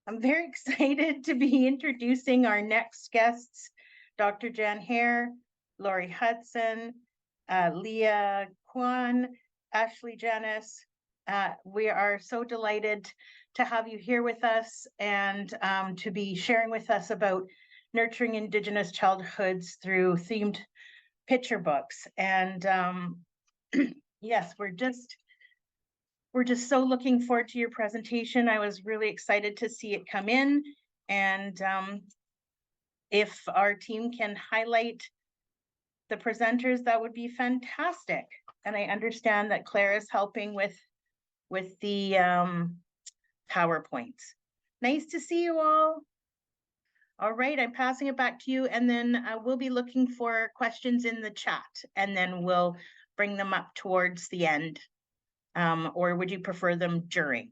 I'm very excited to be introducing our next guests, Dr. Hare, Laurie Huston, Leigh, Kweon, Ashleigh, Janis. We are so delighted to have you here with us and to be sharing with us about nurturing Indigenous childhoods through themed picture books. And yes, we're just so looking forward to your presentation. I was really excited to see it come in. And if our team can highlight the presenters, that would be fantastic. And I understand that Claire is helping with the PowerPoints. Nice to see you all. All right, I'm passing it back to you, and then we'll be looking for questions in the chat, and then we'll bring them up towards the end. Or would you prefer them during?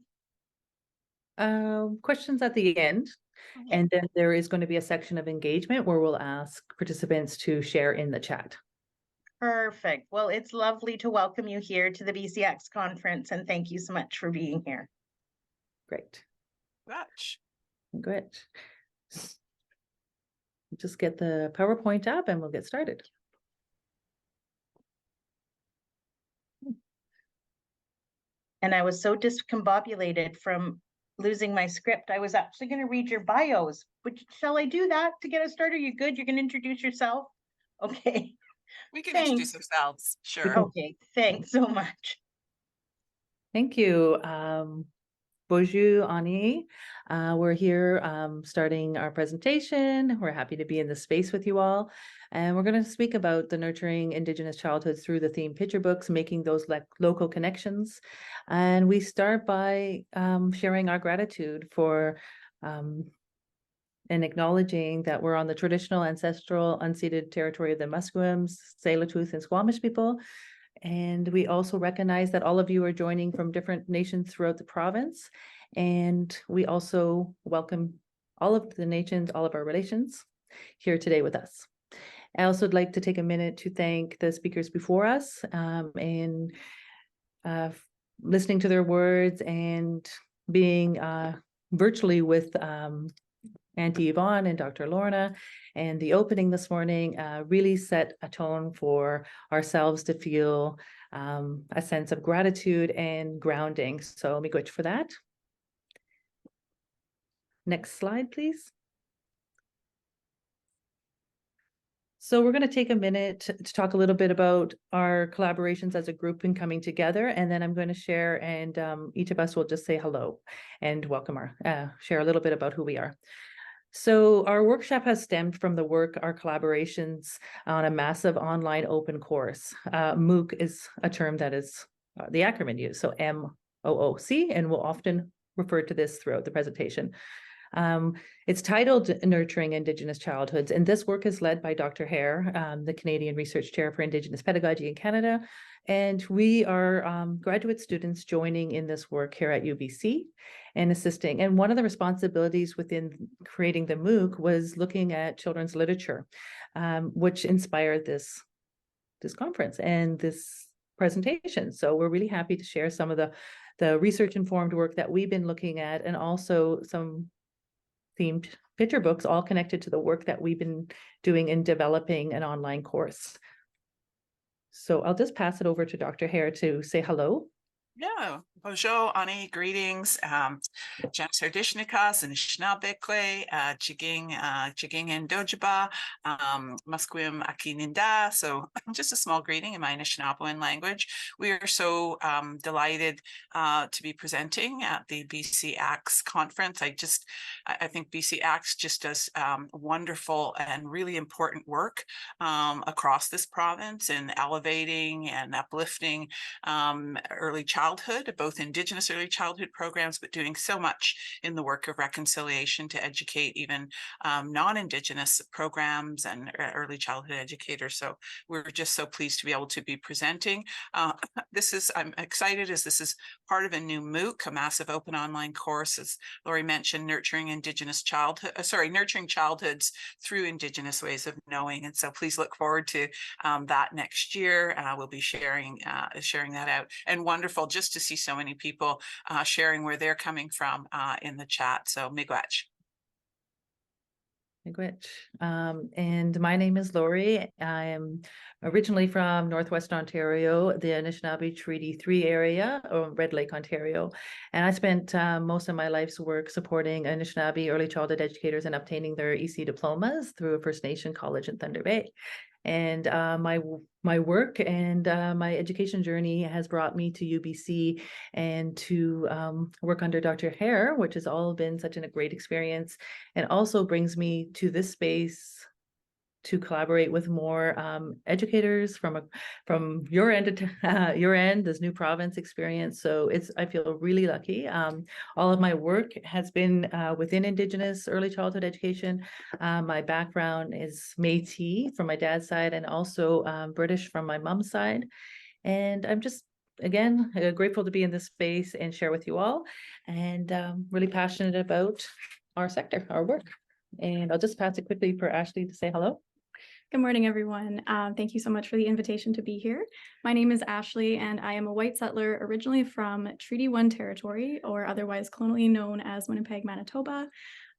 Questions at the end. Okay. And then there is going to be a section of engagement where we'll ask participants to share in the chat. Perfect. Well, it's lovely to welcome you here to the BCX conference, and thank you so much for being here. Great. Much. Great. Just get the PowerPoint up and we'll get started. And I was so discombobulated from losing my script. I was actually going to read your bios. Shall I do that to get us started? You good? You're going to introduce yourself? Okay. We can Thanks. introduce ourselves. Sure. Okay. Thanks so much. Thank you. Bonjour, Ani. We're here starting our presentation. We're happy to be in this space with you all. And we're going to speak about the nurturing Indigenous childhoods through the theme picture books, making those local connections. And we start by sharing our gratitude for and acknowledging that we're on the traditional, ancestral, unceded territory of the Musqueams, Tsleil-Waututh, and Squamish people. And we also recognize that all of you are joining from different nations throughout the province. And we also welcome all of the nations, all of our relations here today with us. I also would like to take a minute to thank the speakers before us and listening to their words and being virtually with Auntie Yvonne and Dr. Lorna, and the opening this morning really set a tone for ourselves to feel a sense of gratitude and grounding. So let me go for that. Next slide, please. So we're going to take a minute to talk a little bit about our collaborations as a group and coming together, and then I'm going to share, and each of us will just say hello and welcome share a little bit about who we are. So our workshop has stemmed from the work, our collaborations on a massive online open course. MOOC is a term that is the acronym used, so MOOC, and we'll often refer to this throughout the presentation. It's titled Nurturing Indigenous Childhoods, and this work is led by Dr. Hare, the Canadian Research Chair for Indigenous Pedagogy in Canada, and we are graduate students joining in this work here at UBC and assisting. And one of the responsibilities within creating the MOOC was looking at children's literature, which inspired this conference and this presentation. So we're really happy to share some of the research-informed work that we've been looking at, and also some themed picture books, all connected to the work that we've been doing in developing an online course. So I'll just pass it over to Dr. Hare to say hello. Yeah, bonjour, Ani, greetings. Janis Herdishnikas and Ishnabekle, Jiging and Dojaba, Musqueam Akininda. So just a small greeting in my Anishinaabewan language. We are so delighted to be presenting at the BC ACTS conference. I think BC ACTS just does wonderful and really important work across this province in elevating and uplifting early childhood, both Indigenous early childhood programs, but doing so much in the work of reconciliation to educate even non-Indigenous programs and early childhood educators. So we're just so pleased to be able to be presenting. I'm excited as this is part of a new MOOC, a massive open online course, as Laurie mentioned, nurturing childhoods through Indigenous ways of knowing. And so please look forward to that next year. We'll be sharing that out. And wonderful just to see so many people sharing where they're coming from in the chat. So miigwech. Miigwech. And my name is Leigh. I am originally from Northwest Ontario, the Anishinaabe Treaty 3 area, or Red Lake, Ontario. And I spent most of my life's work supporting Anishinaabe early childhood educators in obtaining their EC diplomas through a First Nation college in Thunder Bay. And my work and my education journey has brought me to UBC and to work under Dr. Hare, which has all been such a great experience, and also brings me to this space to collaborate with more educators from your end to your end, this new province experience. So I feel really lucky. All of my work has been within Indigenous early childhood education. My background is Métis from my dad's side, and also British from my mom's side. And I'm just, again, grateful to be in this space and share with you all, and really passionate about our sector, our work. And I'll just pass it quickly for Ashleigh to say hello. Good morning, everyone. Thank you so much for the invitation to be here. My name is Ashleigh, and I am a white settler originally from Treaty 1 territory, or otherwise colonially known as Winnipeg, Manitoba.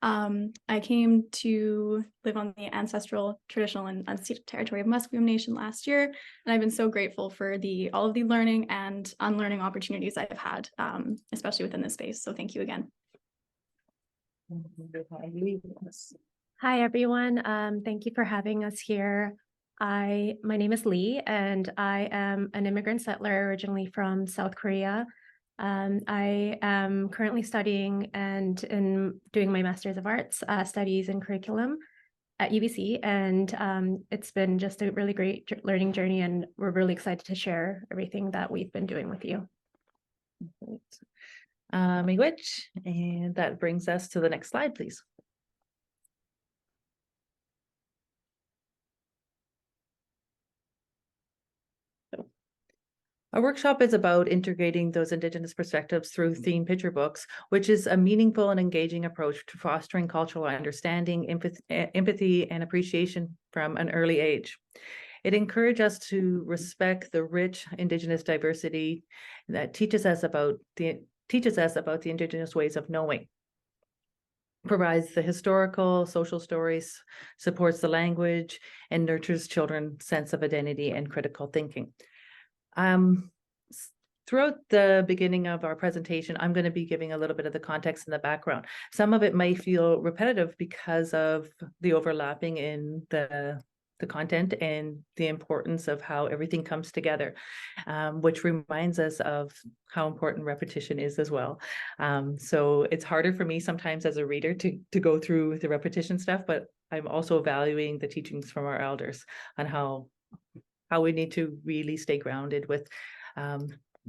I came to live on the ancestral, traditional, and unceded territory of Musqueam Nation last year, and I've been so grateful for all of the learning and unlearning opportunities I've had, especially within this space. So thank you again. Hi, everyone. Thank you for having us here. My name is Leigh, and I am an immigrant settler originally from South Korea. I am currently studying and doing my Master's of Arts studies and curriculum at UBC, and it's been just a really great learning journey, and we're really excited to share everything that we've been doing with you. Miigwech, and that brings us to the next slide, please. Our workshop is about integrating those Indigenous perspectives through theme picture books, which is a meaningful and engaging approach to fostering cultural understanding, empathy, and appreciation from an early age. It encourages us to respect the rich Indigenous diversity that teaches us about the Indigenous ways of knowing, provides the historical, social stories, supports the language, and nurtures children's sense of identity and critical thinking. Throughout the beginning of our presentation, I'm going to be giving a little bit of the context and the background. Some of it may feel repetitive because of the overlapping in the content and the importance of how everything comes together, which reminds us of how important repetition is as well. So it's harder for me sometimes as a reader to go through the repetition stuff, but I'm also valuing the teachings from our elders on how we need to really stay grounded with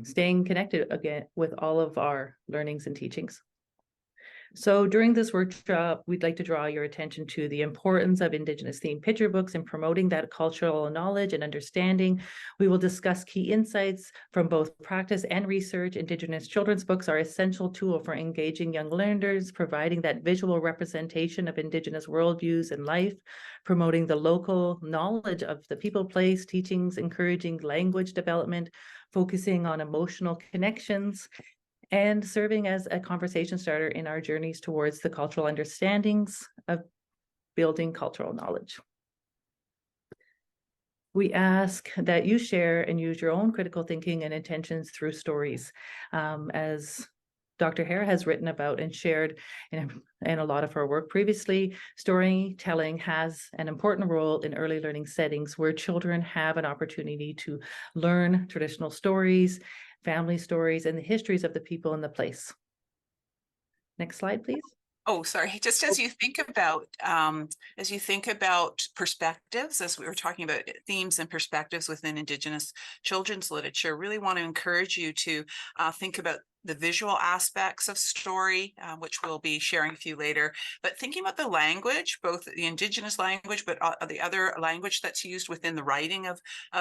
staying connected again with all of our learnings and teachings. So during this workshop, we'd like to draw your attention to the importance of Indigenous themed picture books in promoting that cultural knowledge and understanding. We will discuss key insights from both practice and research. Indigenous children's books are an essential tool for engaging young learners, providing that visual representation of Indigenous worldviews and life, promoting the local knowledge of the people, place, teachings, encouraging language development, focusing on emotional connections, and serving as a conversation starter in our journeys towards the cultural understandings of building cultural knowledge. We ask that you share and use your own critical thinking and intentions through stories. As Dr. Hare has written about and shared in a lot of her work previously, storytelling has an important role in early learning settings where children have an opportunity to learn traditional stories, family stories, and the histories of the people and the place. Next slide, please. Oh, sorry. Just as you think about perspectives, as we were talking about themes and perspectives within Indigenous children's literature, really want to encourage you to think about the visual aspects of story, which we'll be sharing with you later, but thinking about the language, both the Indigenous language, but the other language that's used within the writing of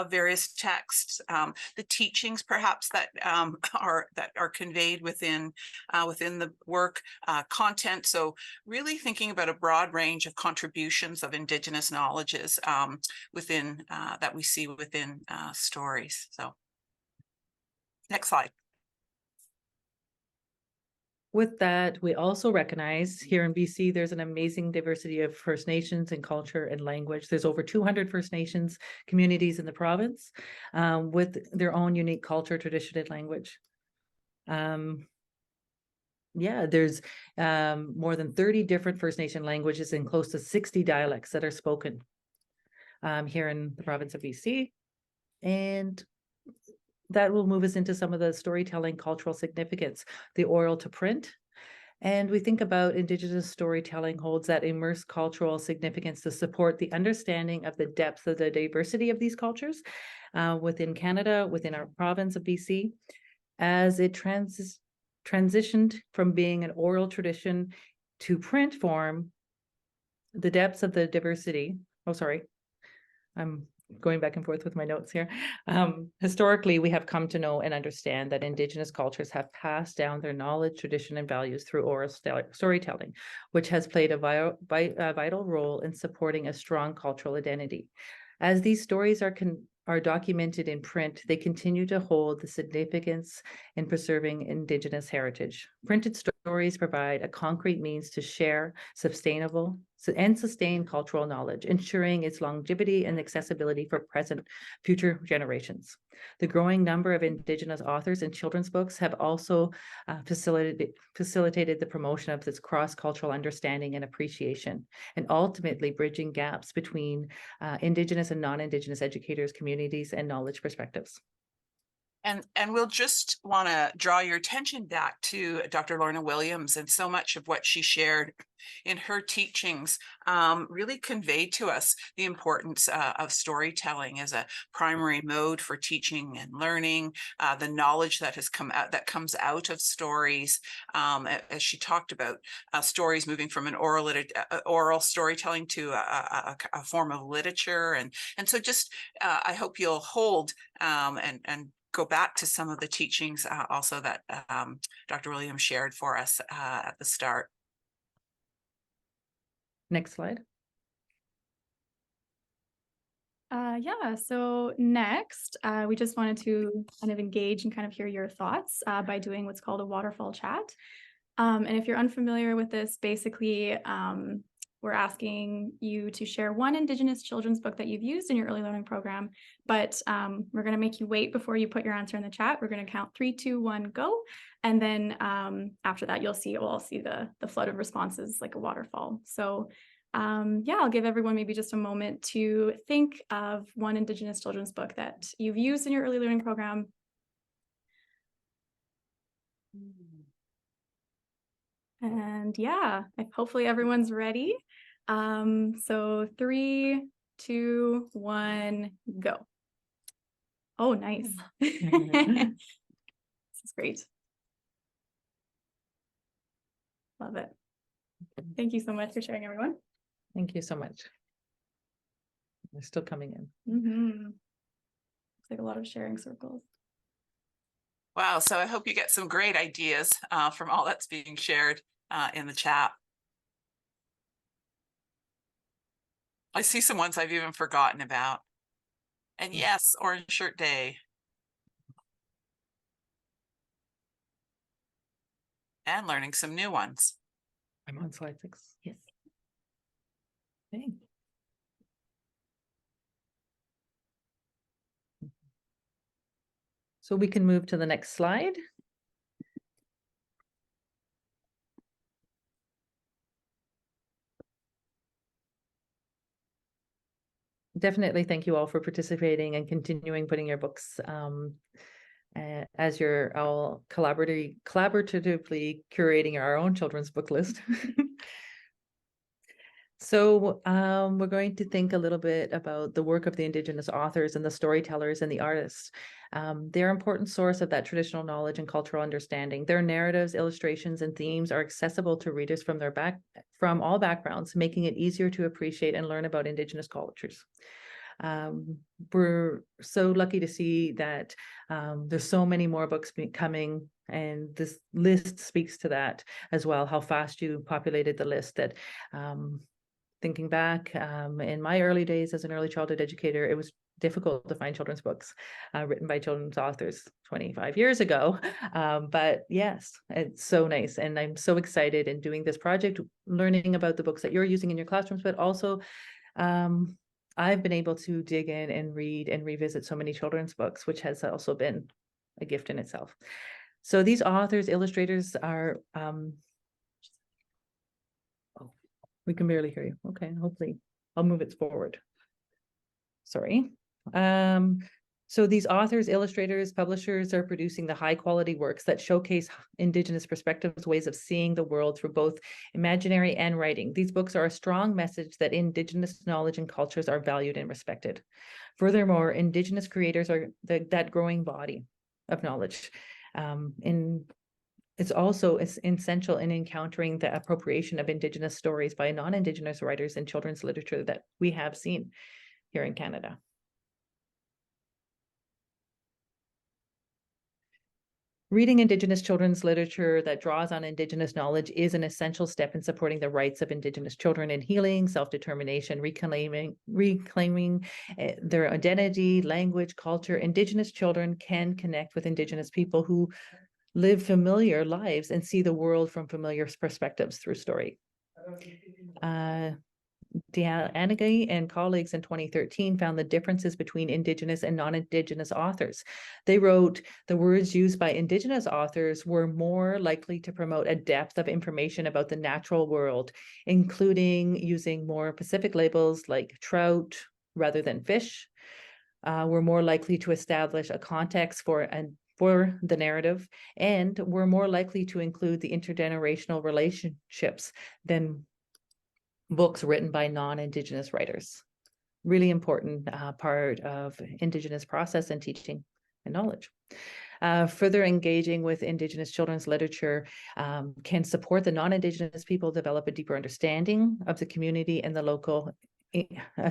various texts, the teachings perhaps that are conveyed within the work, content. So really thinking about a broad range of contributions of Indigenous knowledges within that we see within stories. So next slide. With that, we also recognize here in BC, there's an amazing diversity of First Nations in culture and language. There's over 200 First Nations communities in the province with their own unique culture, tradition, and language. Yeah, there's more than 30 different First Nation languages and close to 60 dialects that are spoken here in the province of BC. And that will move us into some of the storytelling cultural significance, the oral to print. And we think about Indigenous storytelling holds that immense cultural significance to support the understanding of the depth of the diversity of these cultures within Canada, within our province of BC, as it transitioned from being an oral tradition to print form, the depths of the diversity. Oh, sorry. I'm going back and forth with my notes here. Historically, we have come to know and understand that Indigenous cultures have passed down their knowledge, tradition, and values through oral storytelling, which has played a vital role in supporting a strong cultural identity. As these stories are documented in print, they continue to hold the significance in preserving Indigenous heritage. Printed stories provide a concrete means to share sustainable and sustain cultural knowledge, ensuring its longevity and accessibility for future generations. The growing number of Indigenous authors in children's books have also facilitated the promotion of this cross-cultural understanding and appreciation, and ultimately bridging gaps between Indigenous and non-Indigenous educators, communities, and knowledge perspectives. And we'll just want to draw your attention back to Dr. Lorna Williams, and so much of what she shared in her teachings really conveyed to us the importance of storytelling as a primary mode for teaching and learning, the knowledge that comes out of stories, as she talked about stories moving from an oral storytelling to a form of literature, and so just I hope you'll hold and go back to some of the teachings also that Dr. Williams shared for us at the start. Next slide. Yeah, so next, we just wanted to kind of engage and kind of hear your thoughts by doing what's called a waterfall chat. And if you're unfamiliar with this, basically, we're asking you to share one Indigenous children's book that you've used in your early learning program, but we're going to make you wait before you put your answer in the chat. We're going to count 3, 2, 1, go. And then after that, we'll see the flood of responses like a waterfall. So yeah, I'll give everyone maybe just a moment to think of one Indigenous children's book that you've used in your early learning program. And yeah, hopefully everyone's ready. So 3, 2, 1, go. Oh, nice. This is great. Love it. Thank you so much for sharing, everyone. Thank you so much. They're still coming in. Looks like a lot of sharing circles. Wow, so I hope you get some great ideas from all that's being shared in the chat. I see some ones I've even forgotten about. And yes, Orange Shirt Day. And learning some new ones. I'm on slide 6. Yes. Okay. So we can move to the next slide. Definitely thank you all for participating and continuing putting your books as you're all collaboratively curating our own children's book list. So we're going to think a little bit about the work of the Indigenous authors and the storytellers and the artists. They're an important source of that traditional knowledge and cultural understanding. Their narratives, illustrations, and themes are accessible to readers from all backgrounds, making it easier to appreciate and learn about Indigenous cultures. We're so lucky to see that there's so many more books coming, and this list speaks to that as well, how fast you populated the list. That thinking back in my early days as an early childhood educator, it was difficult to find children's books written by children's authors 25 years ago. But yes, it's so nice. And I'm so excited in doing this project, learning about the books that you're using in your classrooms, but also I've been able to dig in and read and revisit so many children's books, which has also been a gift in itself. So these authors, illustrators are, oh, we can barely hear you. Okay, hopefully I'll move it forward. Sorry. So these authors, illustrators, publishers are producing the high quality works that showcase Indigenous perspectives, ways of seeing the world through both imaginary and writing. These books are a strong message that Indigenous knowledge and cultures are valued and respected. Furthermore, Indigenous creators are that growing body of knowledge. It's also essential in encountering the appropriation of Indigenous stories by non-Indigenous writers in children's literature that we have seen here in Canada. Reading Indigenous children's literature that draws on Indigenous knowledge is an essential step in supporting the rights of Indigenous children in healing, self-determination, reclaiming their identity, language, culture. Indigenous children can connect with Indigenous people who live familiar lives and see the world from familiar perspectives through story. Dianaghi and colleagues in 2013 found the differences between Indigenous and non-Indigenous authors. They wrote the words used by Indigenous authors were more likely to promote a depth of information about the natural world, including using more Pacific labels like trout rather than fish, were more likely to establish a context for the narrative, and were more likely to include the intergenerational relationships than books written by non-Indigenous writers. Really important part of Indigenous process and teaching and knowledge. Further engaging with Indigenous children's literature can support the non-Indigenous people develop a deeper understanding of the community and the local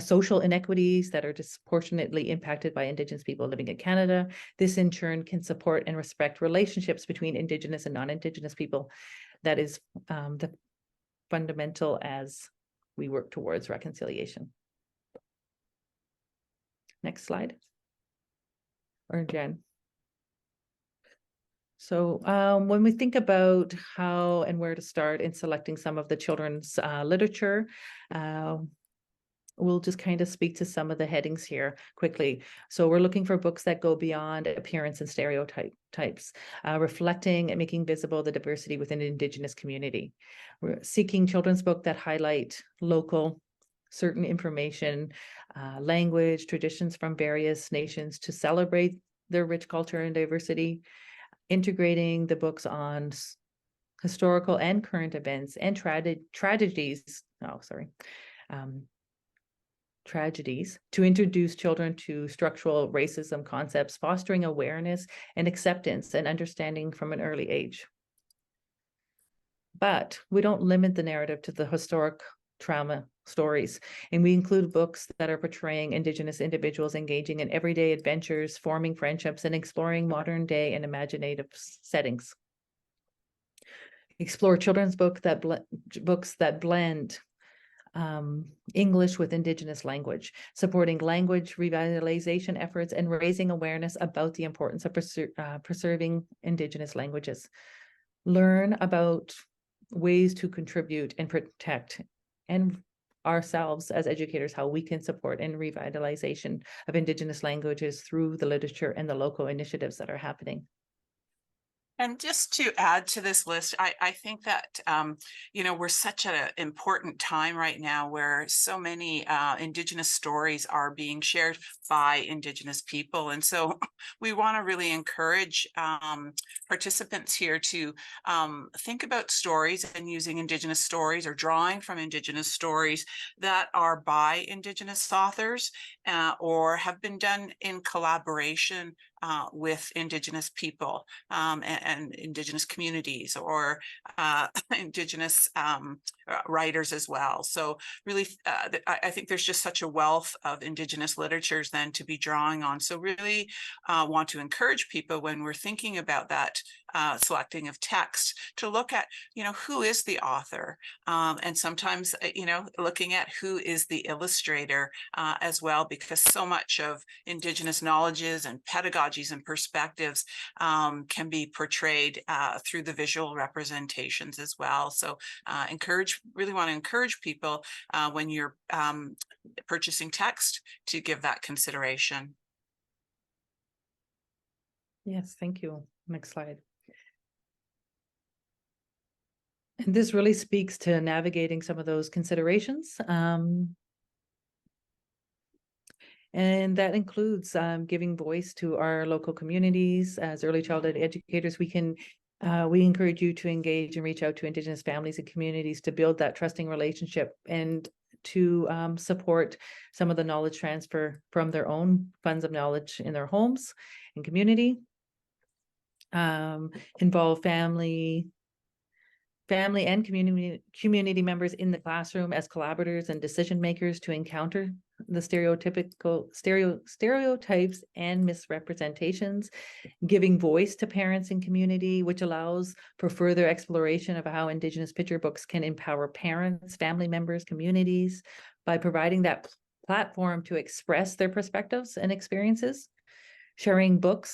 social inequities that are disproportionately impacted by Indigenous people living in Canada. This in turn can support and respect relationships between Indigenous and non-Indigenous people. That is the fundamental as we work towards reconciliation. Next slide. Or Jen. So when we think about how and where to start in selecting some of the children's literature, we'll just kind of speak to some of the headings here quickly. So we're looking for books that go beyond appearance and stereotypes, reflecting and making visible the diversity within the Indigenous community. We're seeking children's books that highlight local certain information, language, traditions from various nations to celebrate their rich culture and diversity, integrating the books on historical and current events and tragedies to introduce children to structural racism concepts, fostering awareness and acceptance and understanding from an early age. But we don't limit the narrative to the historic trauma stories, and we include books that are portraying Indigenous individuals engaging in everyday adventures, forming friendships, and exploring modern day and imaginative settings. Explore children's books that blend English with Indigenous language, supporting language revitalization efforts and raising awareness about the importance of preserving Indigenous languages. Learn about ways to contribute and protect and ourselves as educators, how we can support and revitalization of Indigenous languages through the literature and the local initiatives that are happening. And just to add to this list, I think that, we're such an important time right now where so many Indigenous stories are being shared by Indigenous people. And so we want to really encourage participants here to think about stories and using Indigenous stories or drawing from Indigenous stories that are by Indigenous authors or have been done in collaboration with Indigenous people and Indigenous communities or Indigenous writers as well. So really, I think there's just such a wealth of Indigenous literatures then to be drawing on. So really want to encourage people when we're thinking about that selecting of text, to look at, who is the author, and sometimes, looking at who is the illustrator as well, because so much of Indigenous knowledges and pedagogies and perspectives can be portrayed through the visual representations as well. So really want to encourage people when you're purchasing text to give that consideration. Yes, thank you. Next slide. And this really speaks to navigating some of those considerations. And that includes giving voice to our local communities. As early childhood educators, we encourage you to engage and reach out to Indigenous families and communities to build that trusting relationship and to support some of the knowledge transfer from their own funds of knowledge in their homes and community. Involve family and community members in the classroom as collaborators and decision makers to encounter the stereotypes and misrepresentations, giving voice to parents and community, which allows for further exploration of how Indigenous picture books can empower parents, family members, communities by providing that platform to express their perspectives and experiences. Sharing book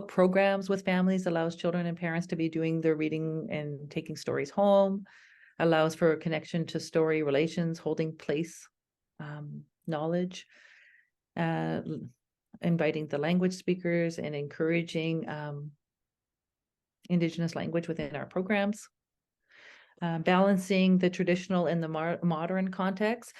programs with families allows children and parents to be doing their reading and taking stories home, allows for a connection to story relations, holding place, knowledge, inviting the language speakers and encouraging Indigenous language within our programs. Balancing the traditional and the modern context.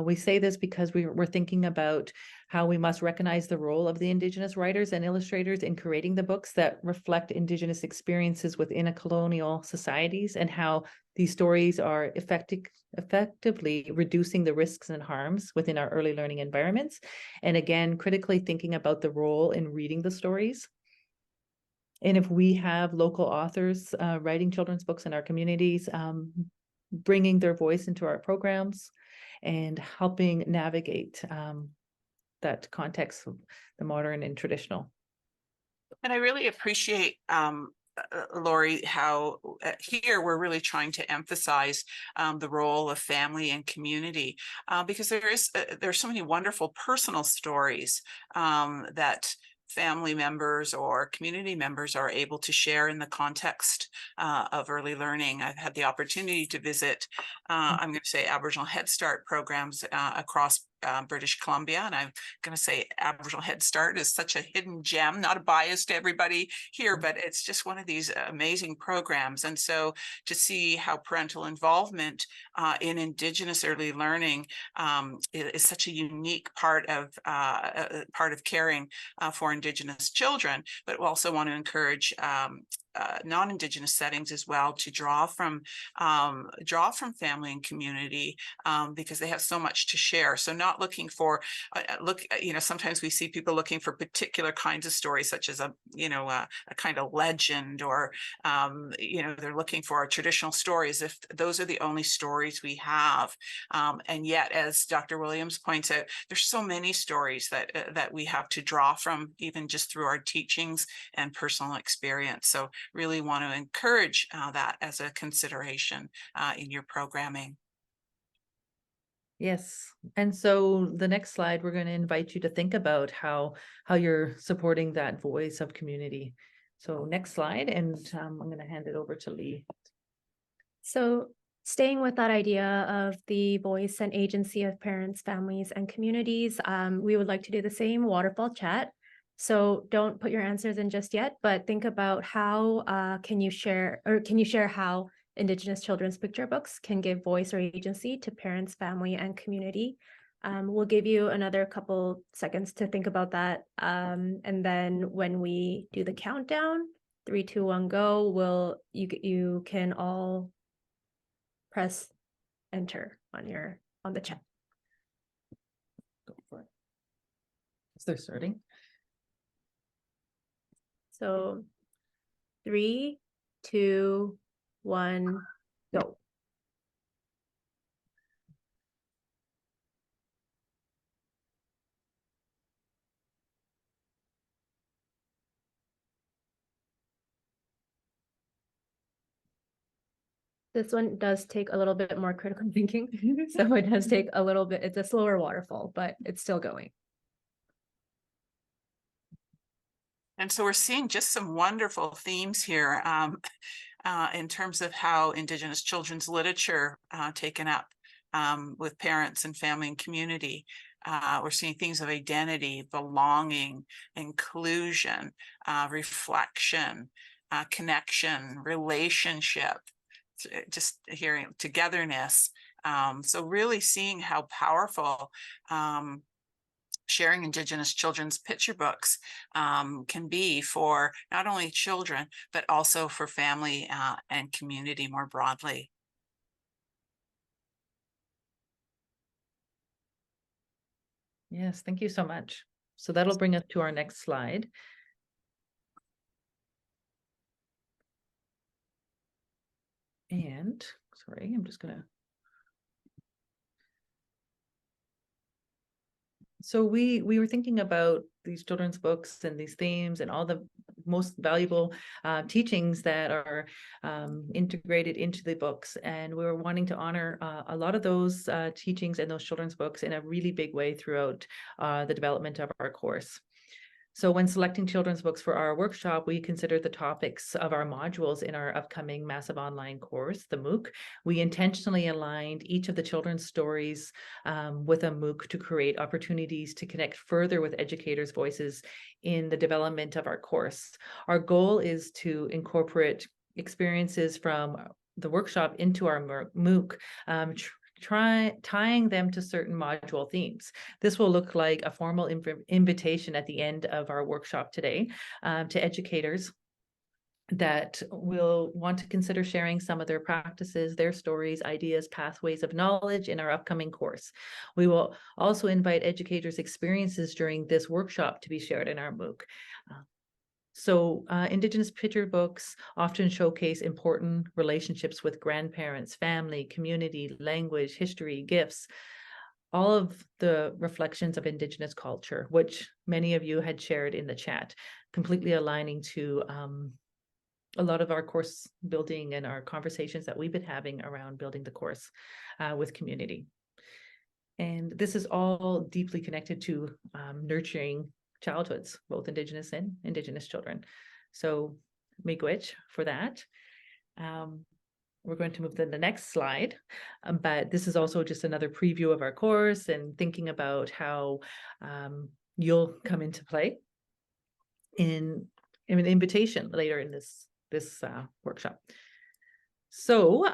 We say this because we're thinking about how we must recognize the role of the Indigenous writers and illustrators in creating the books that reflect Indigenous experiences within a colonial societies, and how these stories are effectively reducing the risks and harms within our early learning environments. And again, critically thinking about the role in reading the stories. And if we have local authors writing children's books in our communities, bringing their voice into our programs and helping navigate that context of the modern and traditional. And I really appreciate, Lori, how here we're really trying to emphasize the role of family and community, because there's so many wonderful personal stories that family members or community members are able to share in the context of early learning. I've had the opportunity to visit, I'm going to say, Aboriginal Head Start programs across British Columbia. And I'm going to say Aboriginal Head Start is such a hidden gem, not a bias to everybody here, but it's just one of these amazing programs. And so to see how parental involvement in Indigenous early learning is such a unique part of caring for Indigenous children, but we also want to encourage non-Indigenous settings as well to draw from family and community because they have so much to share. So not looking for sometimes we see people looking for particular kinds of stories, such as a kind of legend, or they're looking for traditional stories if those are the only stories we have. And yet, as Dr. Williams points out, there's so many stories that we have to draw from, even just through our teachings and personal experience. So really want to encourage that as a consideration in your programming. Yes. And so the next slide, we're going to invite you to think about how you're supporting that voice of community. So next slide, and I'm going to hand it over to Leigh. So staying with that idea of the voice and agency of parents, families, and communities, we would like to do the same waterfall chat. So don't put your answers in just yet, but think about how can you share how Indigenous children's picture books can give voice or agency to parents, family, and community. We'll give you another couple seconds to think about that. And then when we do the countdown, 3, 2, 1, go, you can all press enter on the chat. Go for it. Is there starting? So 3, 2, 1, go. This one does take a little bit more critical thinking. So it does take a little bit, it's a slower waterfall, but it's still going. And so we're seeing just some wonderful themes here in terms of how Indigenous children's literature taken up with parents and family and community. We're seeing things of identity, belonging, inclusion, reflection, connection, relationship, just hearing togetherness. So really seeing how powerful sharing Indigenous children's picture books can be for not only children, but also for family and community more broadly. Yes, thank you so much. So that'll bring us to our next slide. And sorry, I'm just gonna. So we were thinking about these children's books and these themes and all the most valuable teachings that are integrated into the books. And we were wanting to honor a lot of those teachings and those children's books in a really big way throughout the development of our course. So when selecting children's books for our workshop, we considered the topics of our modules in our upcoming massive online course, the MOOC. We intentionally aligned each of the children's stories with a MOOC to create opportunities to connect further with educators' voices in the development of our course. Our goal is to incorporate experiences from the workshop into our MOOC, tying them to certain module themes. This will look like a formal invitation at the end of our workshop today to educators that will want to consider sharing some of their practices, their stories, ideas, pathways of knowledge in our upcoming course. We will also invite educators' experiences during this workshop to be shared in our MOOC. So Indigenous picture books often showcase important relationships with grandparents, family, community, language, history, gifts, all of the reflections of Indigenous culture, which many of you had shared in the chat, completely aligning to a lot of our course building and our conversations that we've been having around building the course with community. And this is all deeply connected to nurturing childhoods, both Indigenous and Indigenous children. So miigwech for that. We're going to move to the next slide, but this is also just another preview of our course and thinking about how you'll come into play in an invitation later in this workshop. So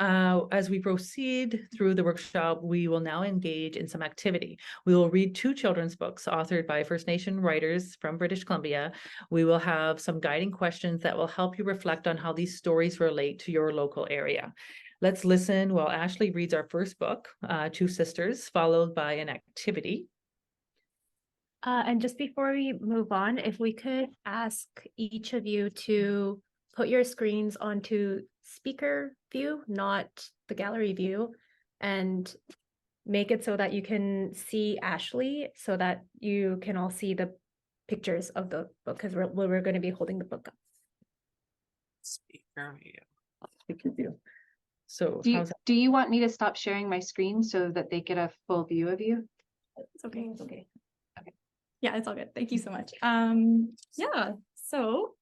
as we proceed through the workshop, we will now engage in some activity. We will read 2 children's books authored by First Nation writers from British Columbia. We will have some guiding questions that will help you reflect on how these stories relate to your local area. Let's listen while Ashleigh reads our first book, Two Sisters, followed by an activity. And just before we move on, if we could ask each of you to put your screens onto speaker view, not the gallery view, and make it so that you can see Ashleigh so that you can all see the pictures of the book, because we're going to be holding the book up. Speaker view. Speaker view. So do you want me to stop sharing my screen so that they get a full view of you? It's okay. It's okay. Okay. Yeah, it's all good. Thank you so much. Yeah, so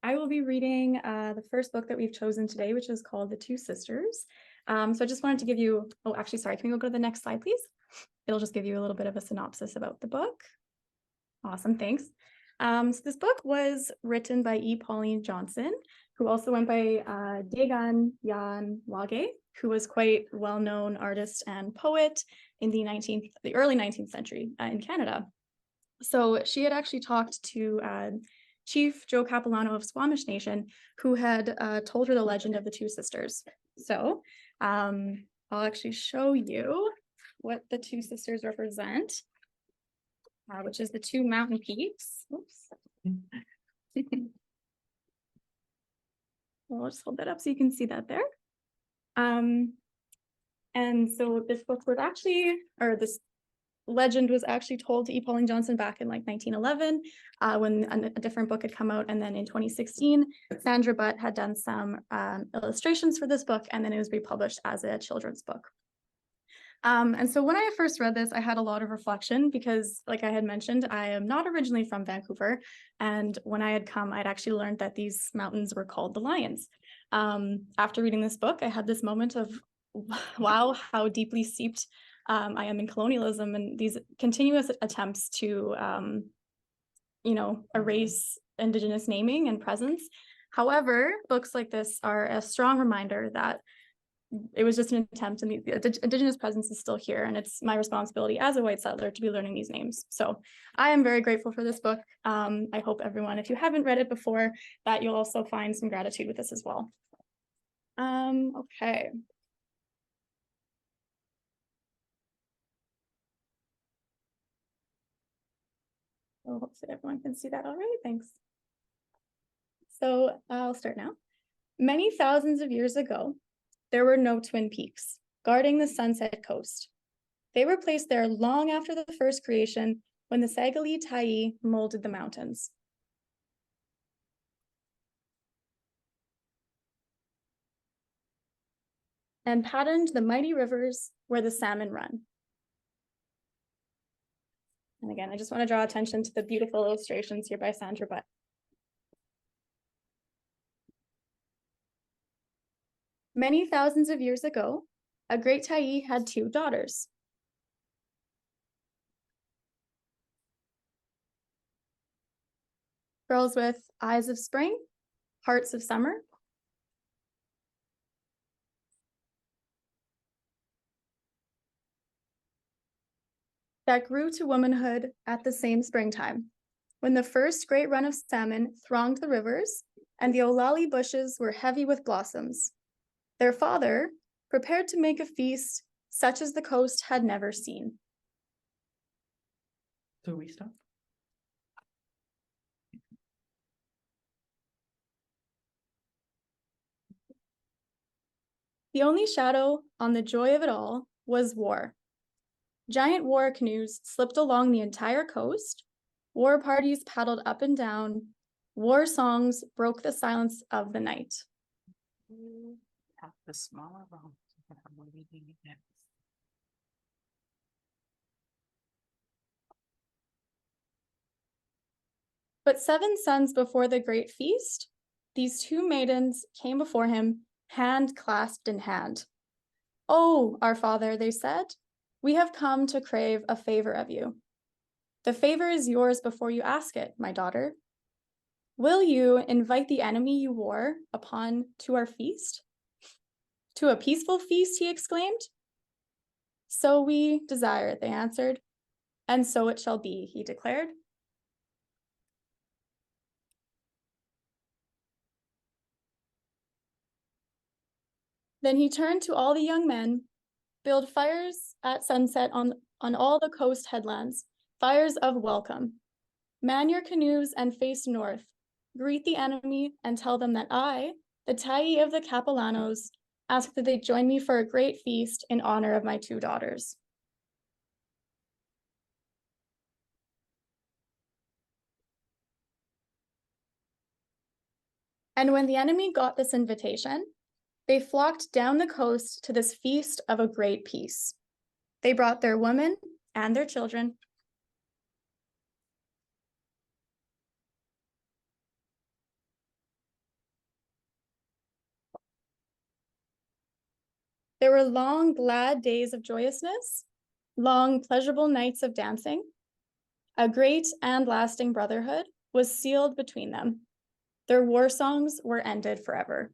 I will be reading the first book that we've chosen today, which is called The Two Sisters. So I just wanted to give you, oh, actually, sorry, can we go to the next slide, please? It'll just give you a little bit of a synopsis about the book. Awesome, thanks. So this book was written by E. Pauline Johnson, who also went by Dagan Yan Wage, who was quite well-known artist and poet in the early 19th century in Canada. So she had actually talked to Chief Joe Capilano of Squamish Nation, who had told her the legend of the two sisters. So I'll actually show you what the two sisters represent, which is the 2 mountain peaks. Oops. I'll just hold that up so you can see that there. And so this book was actually, or this legend was actually told to E. Pauline Johnson back in like 1911, when a different book had come out. And then in 2016, Sandra Butt had done some illustrations for this book, and then it was republished as a children's book. And so when I first read this, I had a lot of reflection because, like I had mentioned, I am not originally from Vancouver. And when I had come, I'd actually learned that these mountains were called the Lions. After reading this book, I had this moment of, wow, how deeply steeped I am in colonialism and these continuous attempts to, erase Indigenous naming and presence. However, books like this are a strong reminder that it was just an attempt, and the Indigenous presence is still here, and it's my responsibility as a white settler to be learning these names. So I am very grateful for this book. I hope everyone, if you haven't read it before, that you'll also find some gratitude with this as well. Okay. So hopefully everyone can see that already. Thanks. So I'll start now. Many thousands of years ago, there were no Twin Peaks guarding the Sunset Coast. They were placed there long after the first creation, when the Sagali Ta'i molded the mountains. And patterned the mighty rivers where the salmon run. And again, I just want to draw attention to the beautiful illustrations here by Sandra Butt. Many thousands of years ago, a great Ta'i had two daughters. Girls with eyes of spring, hearts of summer. That grew to womanhood at the same springtime, when the first great run of salmon thronged the rivers and the olali bushes were heavy with blossoms. Their father prepared to make a feast such as the coast had never seen. So we stop. The only shadow on the joy of it all was war. Giant war canoes slipped along the entire coast. War parties paddled up and down. War songs broke the silence of the night. Have the smaller round. But 7 suns before the great feast, these two maidens came before him, hand clasped in hand. "Oh, our father," they said, "we have come to crave a favor of you. The favor is yours before you ask it, my daughter. Will you invite the enemy you war upon to our feast?" "To a peaceful feast," he exclaimed. "So we desire it," they answered. "And so it shall be," he declared. Then he turned to all the young men. "Build fires at sunset on all the coast headlands, fires of welcome. Man your canoes and face north. Greet the enemy and tell them that I, the Ta'i of the Capellanos, ask that they join me for a great feast in honor of my two daughters." And when the enemy got this invitation, they flocked down the coast to this feast of a great peace. They brought their women and their children. There were long, glad days of joyousness, long, pleasurable nights of dancing. A great and lasting brotherhood was sealed between them. Their war songs were ended forever.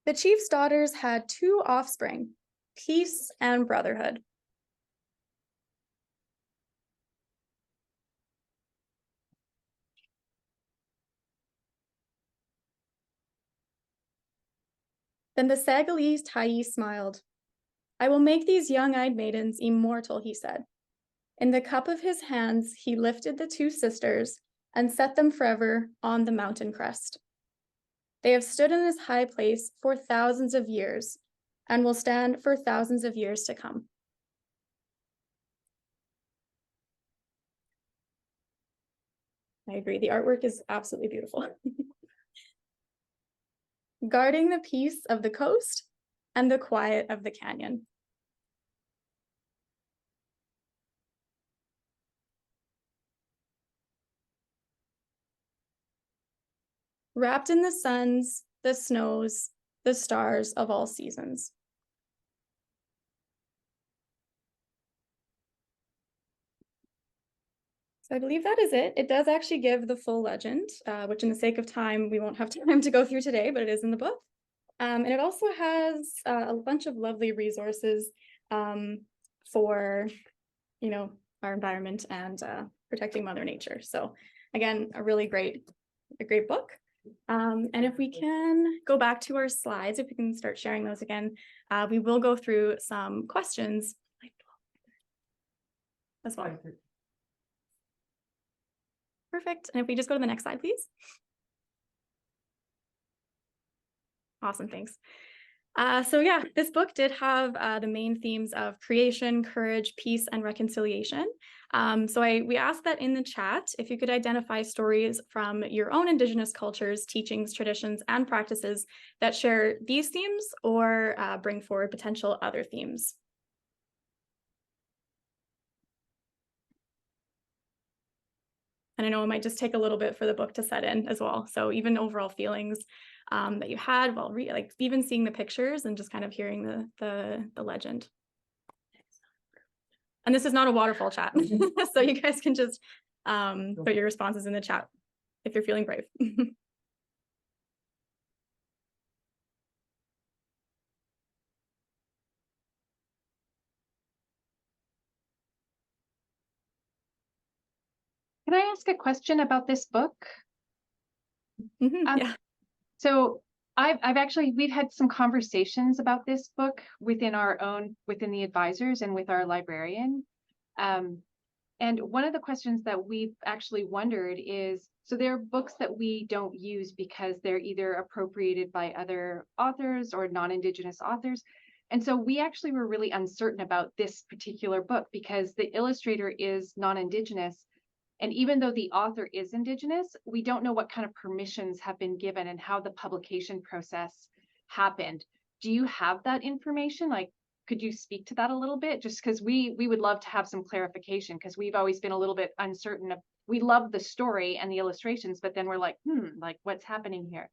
The chief's daughters had 2 offspring, peace and brotherhood. Then the Sagalese Ta'i smiled. "I will make these young-eyed maidens immortal," he said. In the cup of his hands, he lifted the 2 sisters and set them forever on the mountain crest. They have stood in this high place for thousands of years and will stand for thousands of years to come. I agree, the artwork is absolutely beautiful. Guarding the peace of the coast and the quiet of the canyon. Wrapped in the suns, the snows, the stars of all seasons. So I believe that is it. It does actually give the full legend, which in the sake of time, we won't have time to go through today, but it is in the book. And it also has a bunch of lovely resources for, you know, our environment and protecting Mother Nature. So again, a great book. And if we can go back to our slides, if we can start sharing those again, we will go through some questions as well. Perfect. And if we just go to the next slide, please. Awesome, thanks. So yeah, this book did have the main themes of creation, courage, peace, and reconciliation. So we asked that in the chat, if you could identify stories from your own Indigenous cultures, teachings, traditions, and practices that share these themes or bring forward potential other themes. And I know it might just take a little bit for the book to set in as well. So even overall feelings that you had while like even seeing the pictures and just kind of hearing the legend. And this is not a waterfall chat, so you guys can just put your responses in the chat if you're feeling brave. Can I ask a question about this book? Yeah. So we've had some conversations about this book within the advisors and with our librarian. And one of the questions that we've actually wondered is, so there are books that we don't use because they're either appropriated by other authors or non-Indigenous authors. And so we actually were really uncertain about this particular book because the illustrator is non-Indigenous. And even though the author is Indigenous, we don't know what kind of permissions have been given and how the publication process happened. Do you have that information? Like, could you speak to that a little bit? Just because we would love to have some clarification, because we've always been a little bit uncertain of, we love the story and the illustrations, but then we're like, like what's happening here?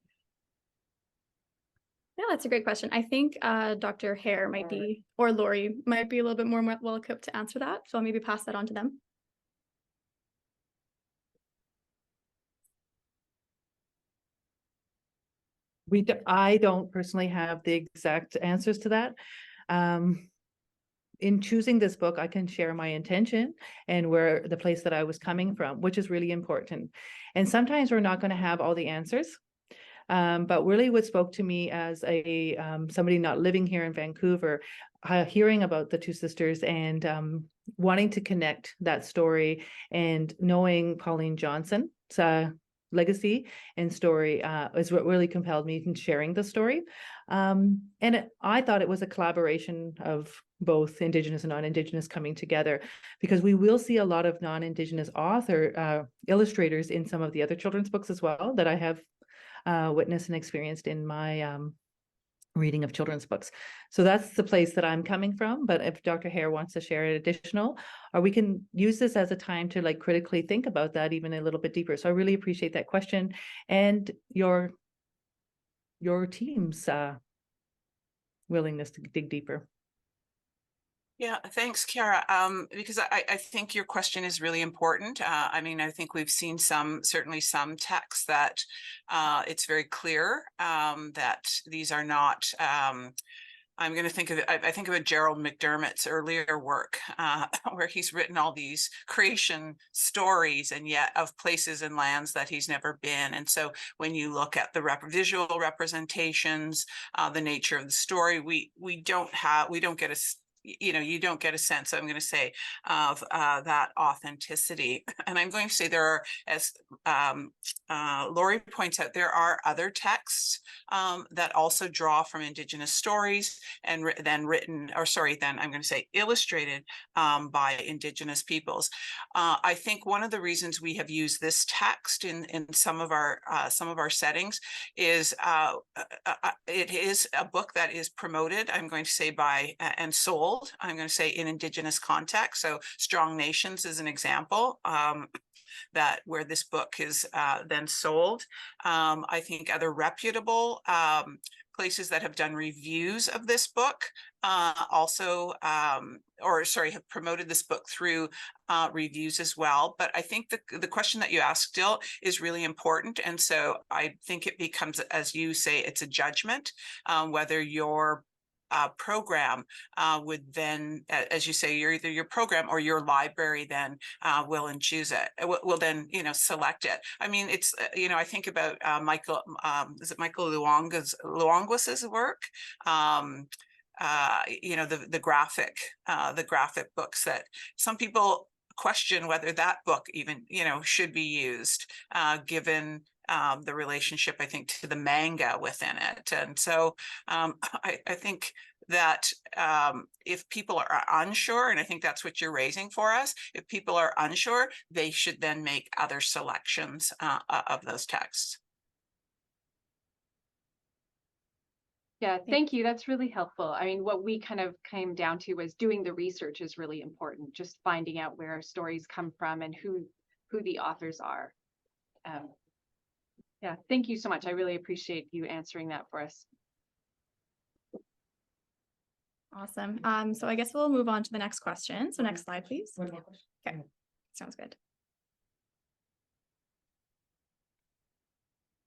Yeah, that's a great question. I think Dr. Hare might be, or Lori might be a little bit more well equipped to answer that. So I'll maybe pass that on to them. I don't personally have the exact answers to that. In choosing this book, I can share my intention and where the place that I was coming from, which is really important. And sometimes we're not going to have all the answers. But really what spoke to me as a somebody not living here in Vancouver, hearing about the two sisters and wanting to connect that story and knowing Pauline Johnson's legacy and story is what really compelled me in sharing the story. I thought it was a collaboration of both Indigenous and non-Indigenous coming together, because we will see a lot of non-Indigenous illustrators in some of the other children's books as well that I have witnessed and experienced in my reading of children's books. So that's the place that I'm coming from. But if Dr. Hare wants to share it additional, or we can use this as a time to like critically think about that even a little bit deeper. So I really appreciate that question and your team's willingness to dig deeper. Yeah, thanks, Kiara. Because I think your question is really important. I mean, I think we've seen certainly some texts that it's very clear that these are not. I'm going to think of it. I think about Gerald McDermott's earlier work, where he's written all these creation stories, and yet of places and lands that he's never been. And so, when you look at the visual representations, the nature of the story, we don't get a you don't get a sense, I'm going to say, of that authenticity. And I'm going to say there are, as Laurie points out, there are other texts that also draw from Indigenous stories and then I'm going to say illustrated by Indigenous peoples. I think one of the reasons we have used this text in some of our settings is it is a book that is promoted, I'm going to say, by and sold, I'm going to say, in Indigenous context. So Strong Nations is an example that where this book is then sold. I think other reputable places that have done reviews of this book also, have promoted this book through reviews as well. But I think the question that you asked still is really important. And so I think it becomes, as you say, it's a judgment, whether your program would then, as you say, either your program or your library then will and choose it, will then, select it. I mean, it's, I think about Michael, is it Michael Luangwas's work? The graphic books that some people question whether that book even, should be used, given the relationship, I think, to the manga within it. And so I think that if people are unsure, and I think that's what you're raising for us, if people are unsure, they should then make other selections of those texts. Yeah, thank you. That's really helpful. I mean, what we kind of came down to was doing the research is really important, just finding out where stories come from and who the authors are. Yeah, thank you so much. I really appreciate you answering that for us. Awesome. So I guess we'll move on to the next question. So next slide, please. Okay, sounds good.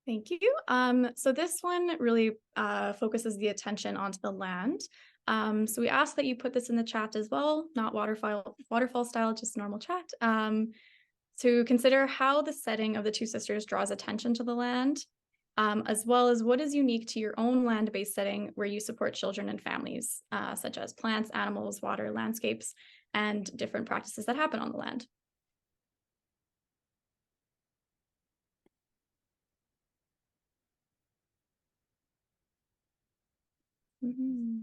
Thank you. So this one really focuses the attention onto the land. So we ask that you put this in the chat as well, not waterfall style, just normal chat. To consider how the setting of the Two Sisters draws attention to the land, as well as what is unique to your own land-based setting where you support children and families, such as plants, animals, water, landscapes, and different practices that happen on the land. Mm-hmm.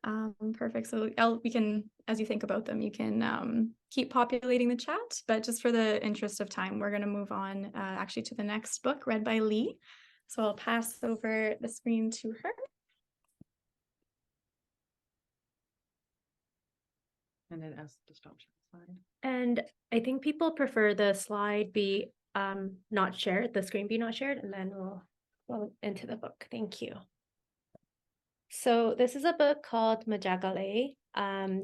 Mm-hmm. Perfect. So we can, as you think about them, you can keep populating the chat, but just for the interest of time, we're going to move on actually to the next book read by Leigh. So I'll pass over the screen to her. And then ask to stop sharing slide. And I think people prefer the slide be not shared, the screen be not shared, and then we'll go into the book. Thank you. So this is a book called Majagale.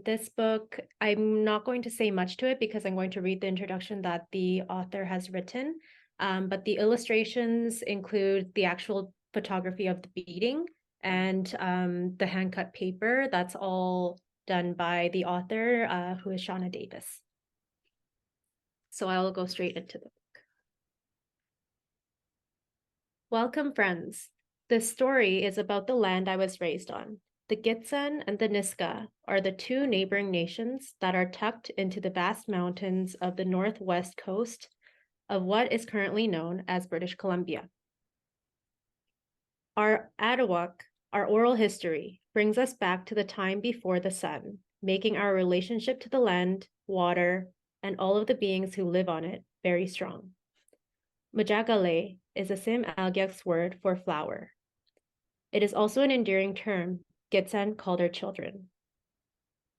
This book, I'm not going to say much to it because I'm going to read the introduction that the author has written. But the illustrations include the actual photography of the beading and the hand-cut paper. That's all done by the author, who is Shauna Davis. So I'll go straight into the book. Welcome, friends. This story is about the land I was raised on. The Gitxsan and the Niska are the two neighboring nations that are tucked into the vast mountains of the northwest coast of what is currently known as British Columbia. Our Adawak, our oral history, brings us back to the time before the sun, making our relationship to the land, water, and all of the beings who live on it very strong. Majagale is a Sim-Algiak's word for flower. It is also an endearing term Gitxsan call their children.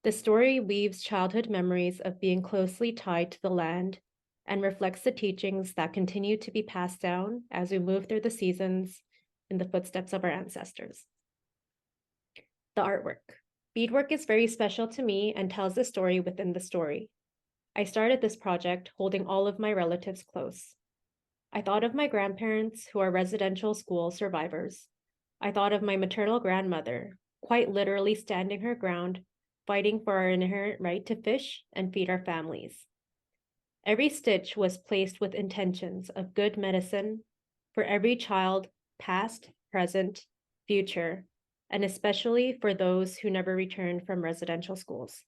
The story weaves childhood memories of being closely tied to the land and reflects the teachings that continue to be passed down as we move through the seasons in the footsteps of our ancestors. The artwork. Beadwork is very special to me and tells the story within the story. I started this project holding all of my relatives close. I thought of my grandparents who are residential school survivors. I thought of my maternal grandmother, quite literally standing her ground, fighting for our inherent right to fish and feed our families. Every stitch was placed with intentions of good medicine for every child, past, present, future, and especially for those who never returned from residential schools.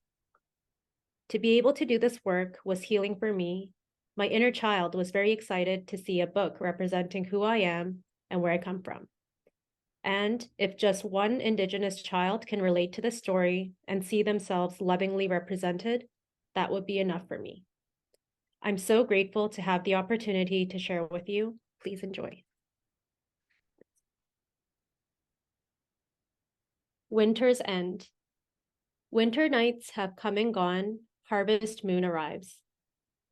To be able to do this work was healing for me. My inner child was very excited to see a book representing who I am and where I come from. And if just one Indigenous child can relate to the story and see themselves lovingly represented, that would be enough for me. I'm so grateful to have the opportunity to share with you. Please enjoy. Winter's End. Winter nights have come and gone, harvest moon arrives.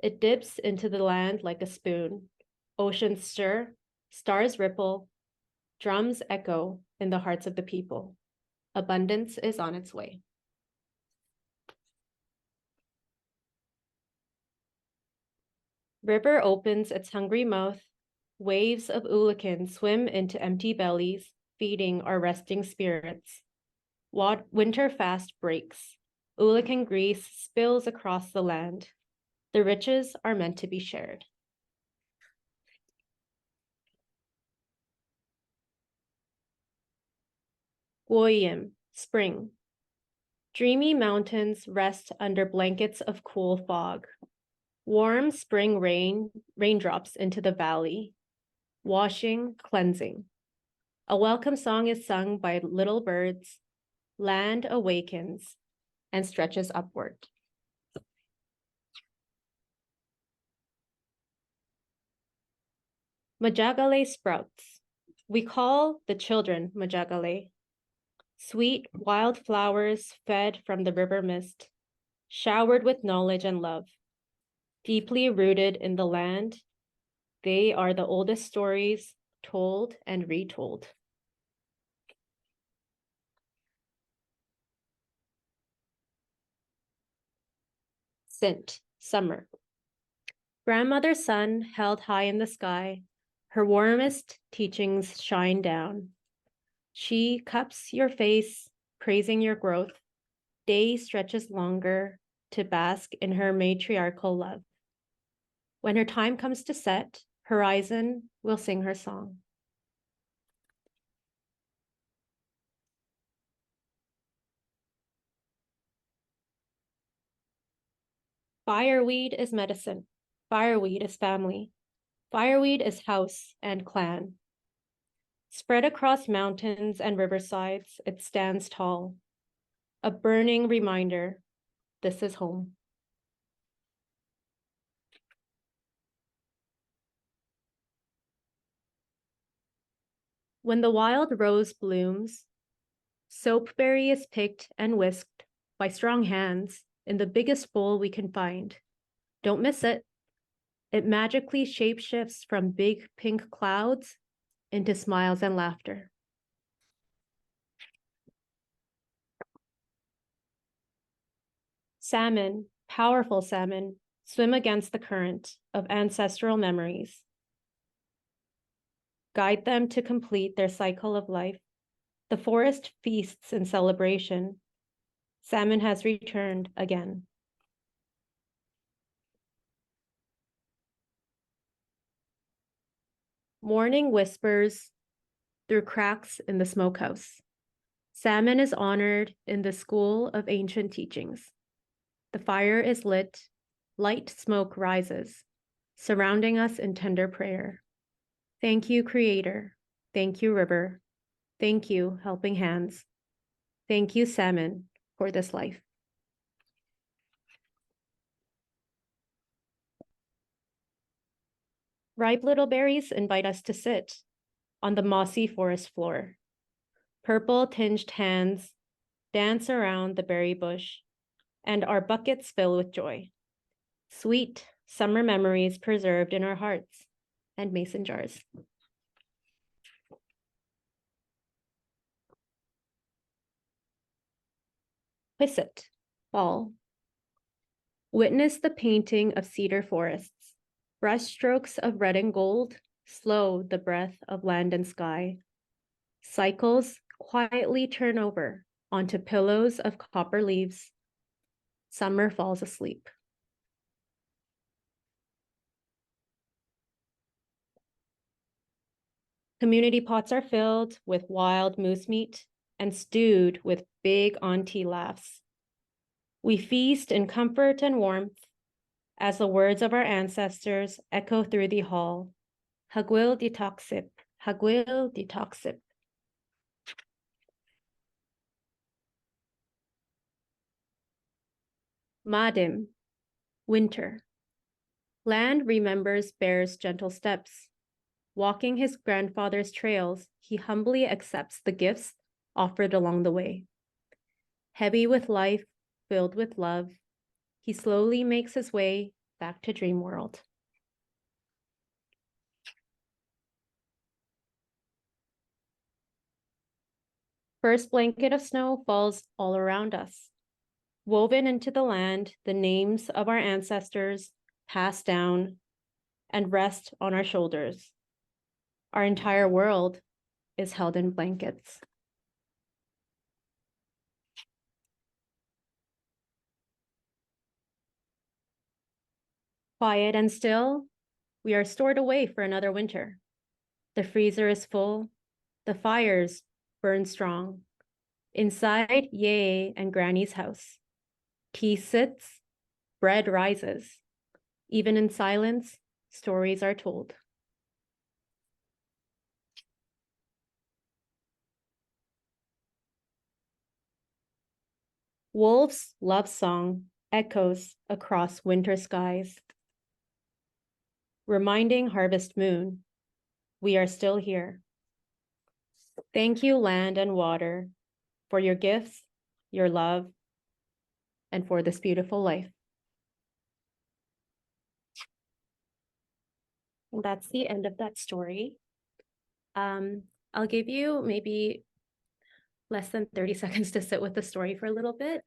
It dips into the land like a spoon. Oceans stir, stars ripple, drums echo in the hearts of the people. Abundance is on its way. River opens its hungry mouth. Waves of Ulukan swim into empty bellies, feeding our resting spirits. Winter fast breaks. Ulukan grease spills across the land. The riches are meant to be shared. Kweon, spring. Dreamy mountains rest under blankets of cool fog. Warm spring raindrops into the valley, washing, cleansing. A welcome song is sung by little birds. Land awakens and stretches upward. Majagale sprouts. We call the children Majagale. Sweet wild flowers fed from the river mist, showered with knowledge and love. Deeply rooted in the land, they are the oldest stories told and retold. Scent, summer. Grandmother's sun held high in the sky, her warmest teachings shine down. She cups your face, praising your growth. Day stretches longer to bask in her matriarchal love. When her time comes to set, horizon will sing her song. Fireweed is medicine. Fireweed is family. Fireweed is house and clan. Spread across mountains and riversides, it stands tall. A burning reminder, this is home. When the wild rose blooms, soapberry is picked and whisked by strong hands in the biggest bowl we can find. Don't miss it. It magically shapeshifts from big pink clouds into smiles and laughter. Salmon, powerful salmon, swim against the current of ancestral memories. Guide them to complete their cycle of life. The forest feasts in celebration. Salmon has returned again. Morning whispers through cracks in the smokehouse. Salmon is honored in the school of ancient teachings. The fire is lit, light smoke rises, surrounding us in tender prayer. Thank you, Creator. Thank you, River. Thank you, helping hands. Thank you, salmon, for this life. Ripe little berries invite us to sit on the mossy forest floor. Purple tinged hands dance around the berry bush, and our buckets fill with joy. Sweet summer memories preserved in our hearts and mason jars. Quisit, fall. Witness the painting of cedar forests, Brushstrokes of red and gold slow the breath of land and sky. Cycles quietly turn over onto pillows of copper leaves. Summer falls asleep. Community pots are filled with wild moose meat and stewed with big auntie laughs. We feast in comfort and warmth as the words of our ancestors echo through the hall. Hagwil detoxip, Hagwil detoxip. Madim, winter. Land remembers Bear's gentle steps. Walking his grandfather's trails, he humbly accepts the gifts offered along the way. Heavy with life, filled with love, he slowly makes his way back to Dream World. First blanket of snow falls all around us. Woven into the land, the names of our ancestors pass down and rest on our shoulders. Our entire world is held in blankets. Quiet and still, we are stored away for another winter. The freezer is full, the fires burn strong. Inside Ye and Granny's house, tea sits, bread rises. Even in silence, stories are told. Wolf's love song echoes across winter skies, reminding Harvest Moon, we are still here. Thank you, land and water, for your gifts, your love, and for this beautiful life. And that's the end of that story. I'll give you maybe less than 30 seconds to sit with the story for a little bit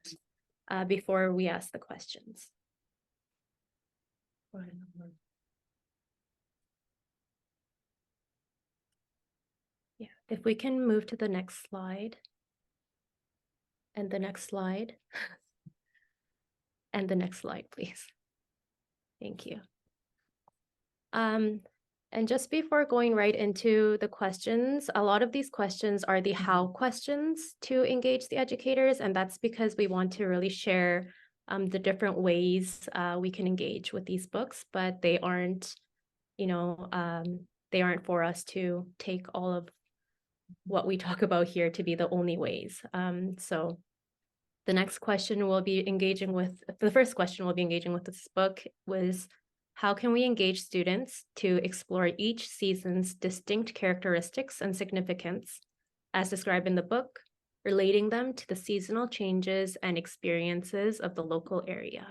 before we ask the questions. Yeah, if we can move to the next slide. And the next slide. And the next slide, please. Thank you. And just before going right into the questions, a lot of these questions are the how questions to engage the educators, and that's because we want to really share the different ways we can engage with these books, but they aren't, they aren't for us to take all of what we talk about here to be the only ways. So the next question we'll be engaging with, the first question we'll be engaging with this book was, how can we engage students to explore each season's distinct characteristics and significance, as described in the book, relating them to the seasonal changes and experiences of the local area?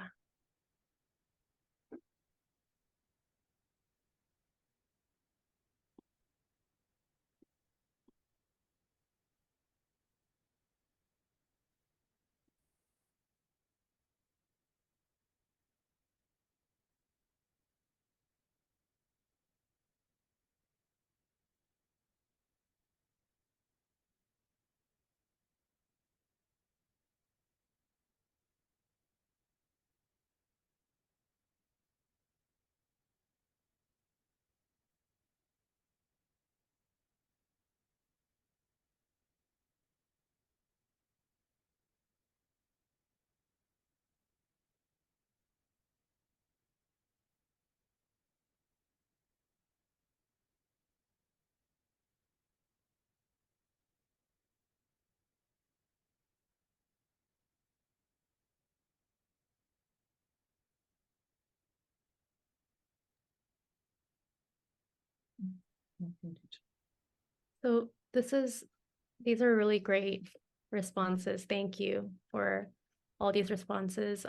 So these are really great responses. Thank you for all these responses.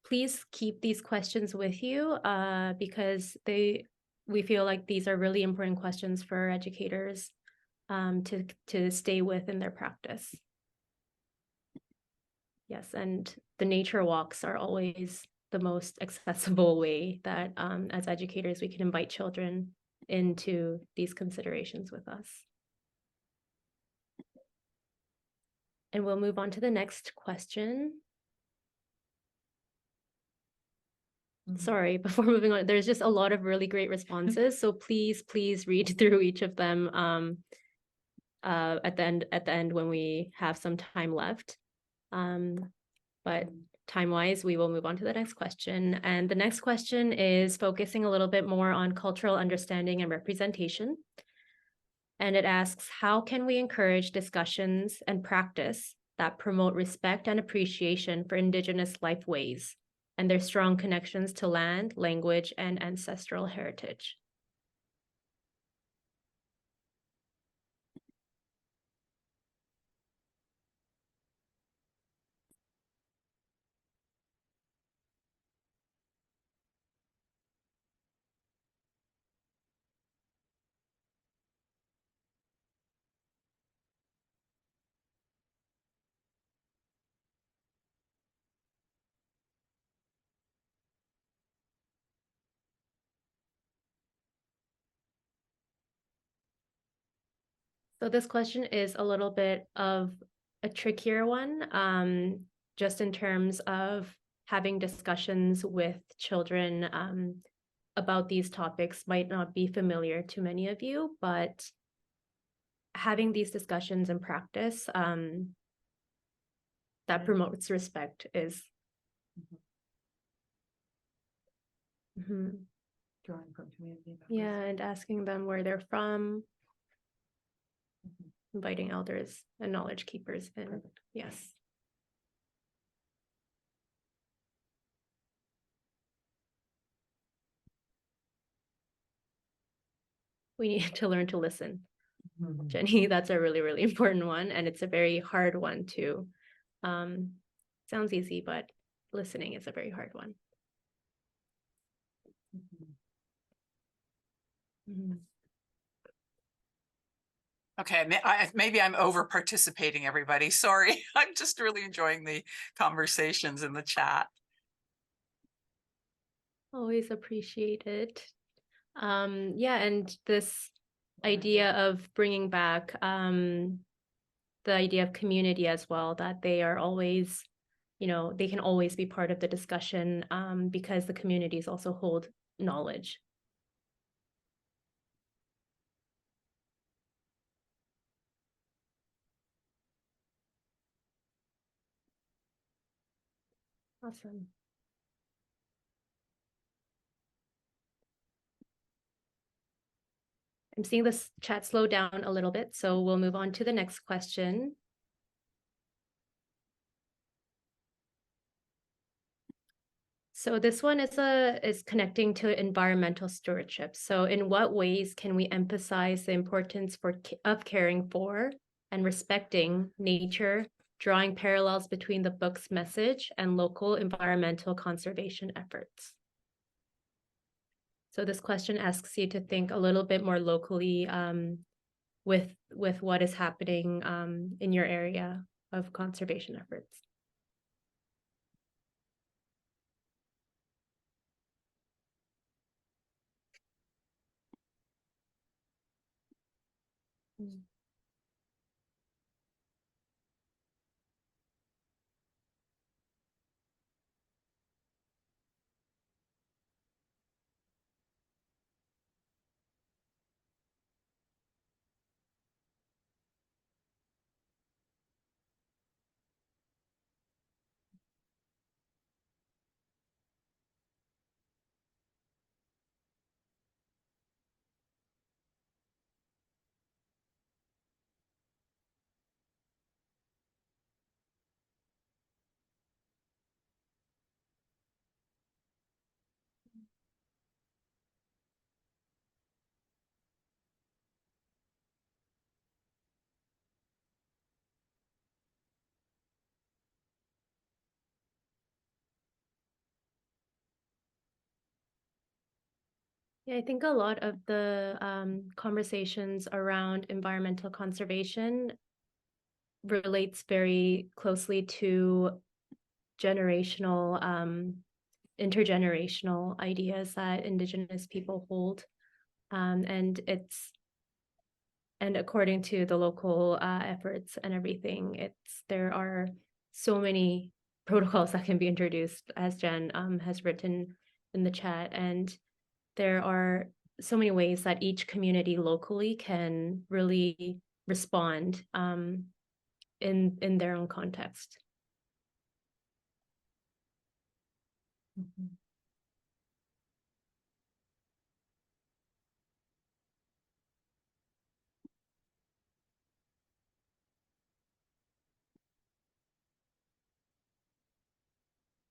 Please keep these questions with you because we feel like these are really important questions for educators to stay with in their practice. Yes, and the nature walks are always the most accessible way that as educators we can invite children into these considerations with us. And we'll move on to the next question. Sorry, before moving on, there's just a lot of really great responses. So please read through each of them at the end when we have some time left. But time-wise, we will move on to the next question. And the next question is focusing a little bit more on cultural understanding and representation. And it asks, how can we encourage discussions and practice that promote respect and appreciation for Indigenous life ways and their strong connections to land, language, and ancestral heritage? So this question is a little bit of a trickier one, just in terms of having discussions with children about these topics might not be familiar to many of you, but having these discussions in practice that promotes respect is Drawing from community members. yeah, and asking them where they're from, inviting elders and knowledge keepers in. Perfect. Yes. We need to learn to listen. Jenny, that's a really, really important one. And it's a very hard one too. Sounds easy, but listening is a very hard one. Okay, maybe I'm over participating, everybody. Sorry, I'm just really enjoying the conversations in the chat. Always appreciate it. Yeah, and this idea of bringing back the idea of community as well, that they are always, they can always be part of the discussion because the communities also hold knowledge. Awesome. I'm seeing this chat slow down a little bit, so we'll move on to the next question. So this one is connecting to environmental stewardship. So in what ways can we emphasize the importance of caring for and respecting nature, drawing parallels between the book's message and local environmental conservation efforts? So this question asks you to think a little bit more locally with what is happening in your area of conservation efforts. Yeah, I think a lot of the conversations around environmental conservation relates very closely to generational intergenerational ideas that Indigenous people hold. And according to the local efforts and everything, there are so many protocols that can be introduced, as Jen has written in the chat, and there are so many ways that each community locally can really respond in their own context.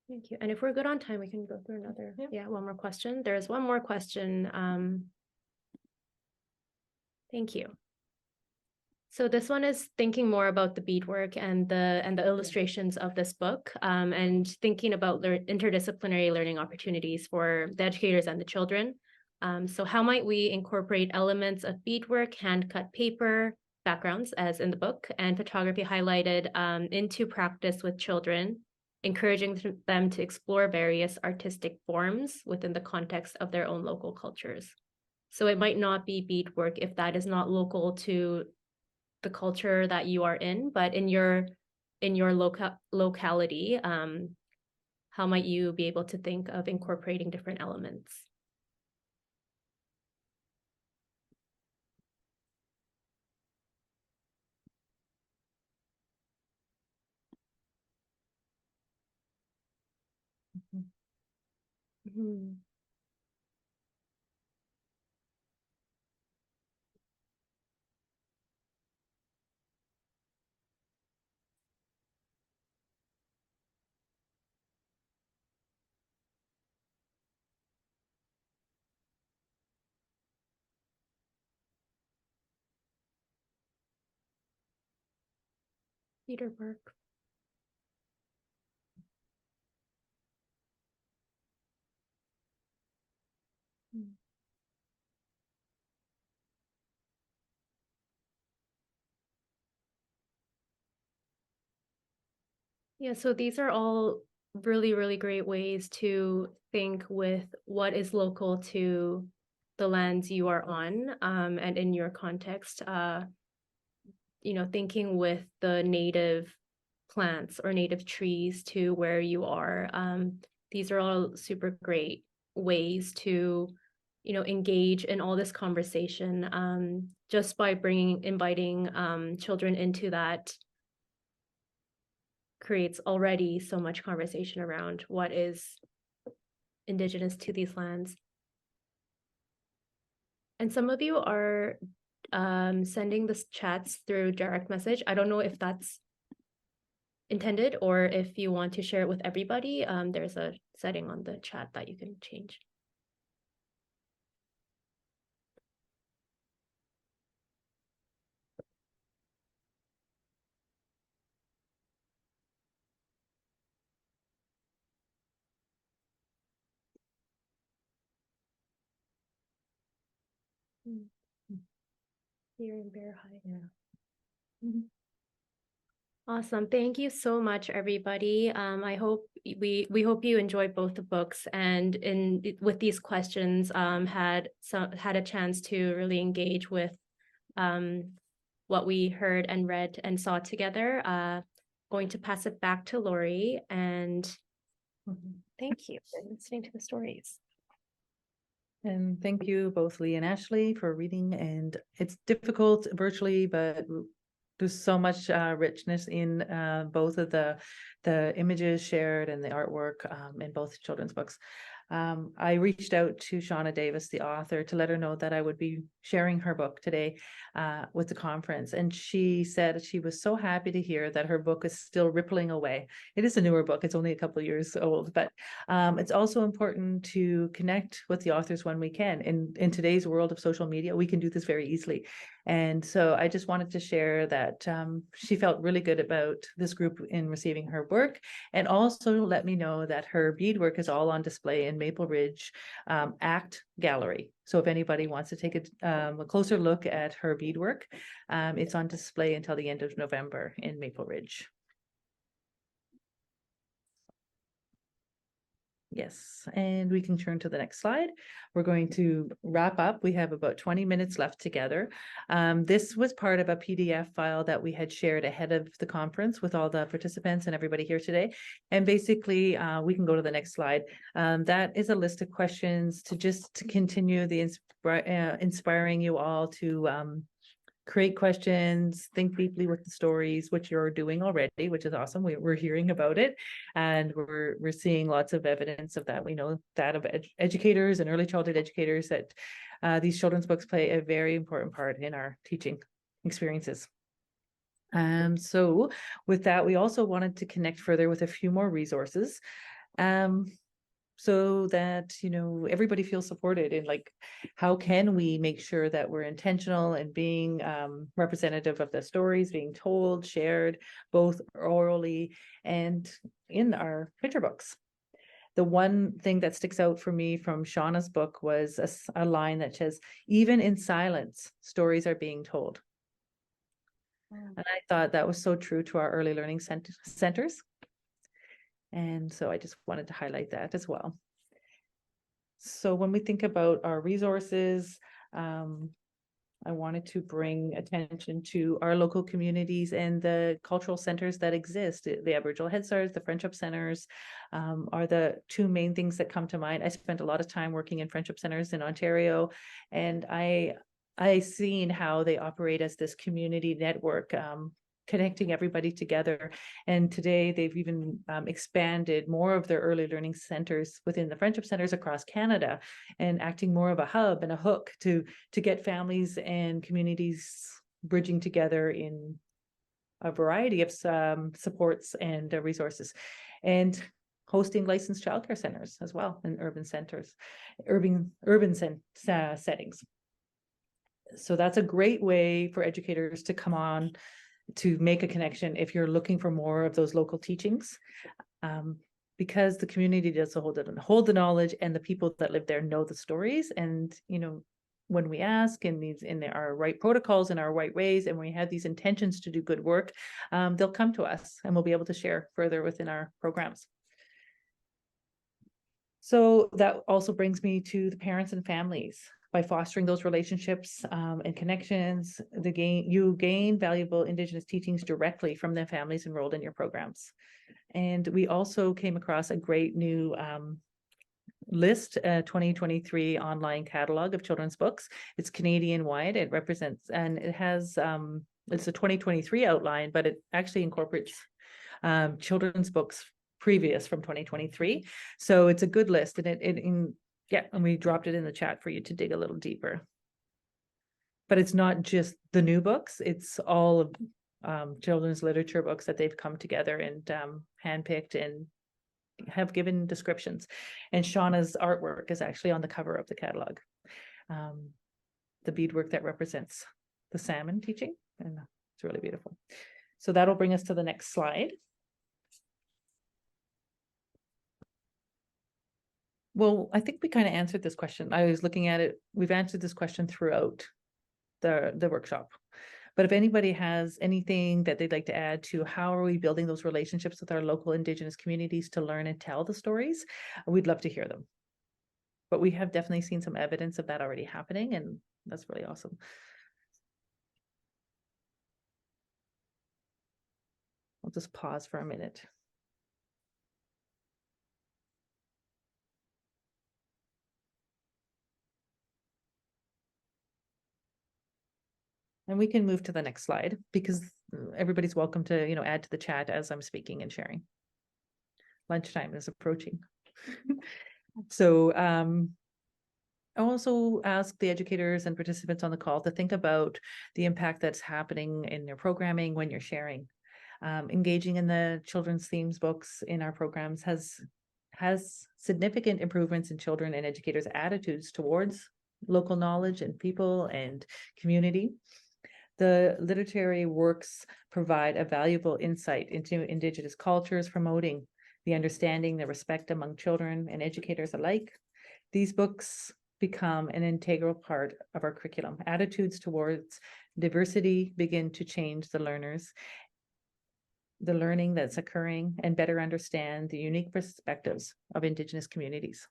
Thank you. And if we're good on time, we can go through another, one more question. There's one more question. Thank you. So this one is thinking more about the beadwork and the illustrations of this book, and thinking about interdisciplinary learning opportunities for the educators and the children. So how might we incorporate elements of beadwork, hand-cut paper, backgrounds, as in the book, and photography highlighted into practice with children, encouraging them to explore various artistic forms within the context of their own local cultures. So it might not be beadwork if that is not local to the culture that you are in, but in your locality, how might you be able to think of incorporating different elements? Mm-hmm. Beadwork. Yeah, so these are all really, really great ways to think with what is local to the lands you are on, and in your context, thinking with the native plants or native trees to where you are. These are all super great ways to, engage in all this conversation, just by inviting children into that creates already so much conversation around what is Indigenous to these lands. And some of you are sending the chats through direct message. I don't know if that's intended or if you want to share it with everybody. There's a setting on the chat that you can change. Here in Bear High. Yeah. Awesome. Thank you so much, everybody. I hope we hope you enjoyed both the books, and with these questions had a chance to really engage with what we heard and read and saw together. Going to pass it back to Lori, and thank you for listening to the stories. And thank you both Leigh and Ashleigh for reading. And it's difficult virtually, but there's so much richness in both of the images shared and the artwork in both children's books. I reached out to Shauna Davis, the author, to let her know that I would be sharing her book today with the conference. And she said she was so happy to hear that her book is still rippling away. It is a newer book. It's only a couple of years old, but it's also important to connect with the authors when we can. In today's world of social media, we can do this very easily. And so I just wanted to share that she felt really good about this group in receiving her work, and also let me know that her beadwork is all on display in Maple Ridge ACT Gallery. So if anybody wants to take a closer look at her beadwork, it's on display until the end of November in Maple Ridge. Yes, and we can turn to the next slide. We're going to wrap up. We have about 20 minutes left together. This was part of a PDF file that we had shared ahead of the conference with all the participants and everybody here today. And basically, we can go to the next slide. That is a list of questions to continue the inspiring you all to create questions, think deeply with the stories, which you're doing already, which is awesome. We're hearing about it, and we're seeing lots of evidence of that. We know that of educators and early childhood educators that these children's books play a very important part in our teaching experiences. So with that, we also wanted to connect further with a few more resources. So that, everybody feels supported, and like, how can we make sure that we're intentional and being representative of the stories being told, shared, both orally and in our picture books. The one thing that sticks out for me from Shauna's book was a line that says, "Even in silence, stories are being told." And I thought that was so true to our early learning centers. And so I just wanted to highlight that as well. So when we think about our resources, I wanted to bring attention to our local communities and the cultural centers that exist. The Aboriginal Head Starts, the Friendship Centers are the two main things that come to mind. I spent a lot of time working in friendship centers in Ontario, and I seen how they operate as this community network, connecting everybody together. And today they've even expanded more of their early learning centers within the friendship centers across Canada, and acting more of a hub and a hook to get families and communities bridging together in a variety of supports and resources, and hosting licensed childcare centers as well in urban centers, urban settings. So that's a great way for educators to come on to make a connection if you're looking for more of those local teachings, because the community does hold the knowledge, and the people that live there know the stories. And when we ask in our right protocols and our right ways, and we have these intentions to do good work, they'll come to us, and we'll be able to share further within our programs. So that also brings me to the parents and families. By fostering those relationships and connections, you gain valuable Indigenous teachings directly from the families enrolled in your programs. And we also came across a great new list, 2023 online catalog of children's books. It's Canadian-wide. It represents, and it has, it's a 2023 outline, but it actually incorporates children's books previous from 2023. So it's a good list, and and we dropped it in the chat for you to dig a little deeper. But it's not just the new books, it's all of children's literature books that they've come together and handpicked and have given descriptions. And Shauna's artwork is actually on the cover of the catalog. The beadwork that represents the salmon teaching, and it's really beautiful. So that'll bring us to the next slide. Well, I think we kind of answered this question. I was looking at it. We've answered this question throughout the workshop. But if anybody has anything that they'd like to add to how are we building those relationships with our local Indigenous communities to learn and tell the stories, we'd love to hear them. But we have definitely seen some evidence of that already happening, and that's really awesome. I'll just pause for a minute. And we can move to the next slide, because everybody's welcome to, add to the chat as I'm speaking and sharing. Lunchtime is approaching. So I also ask the educators and participants on the call to think about the impact that's happening in your programming when you're sharing. Engaging in the children's themes books in our programs has significant improvements in children and educators' attitudes towards local knowledge and people and community. The literary works provide a valuable insight into Indigenous cultures, promoting the understanding, the respect among children and educators alike. These books become an integral part of our curriculum. Attitudes towards diversity begin to change the learners. the learning that's occurring, and better understand the unique perspectives of Indigenous communities.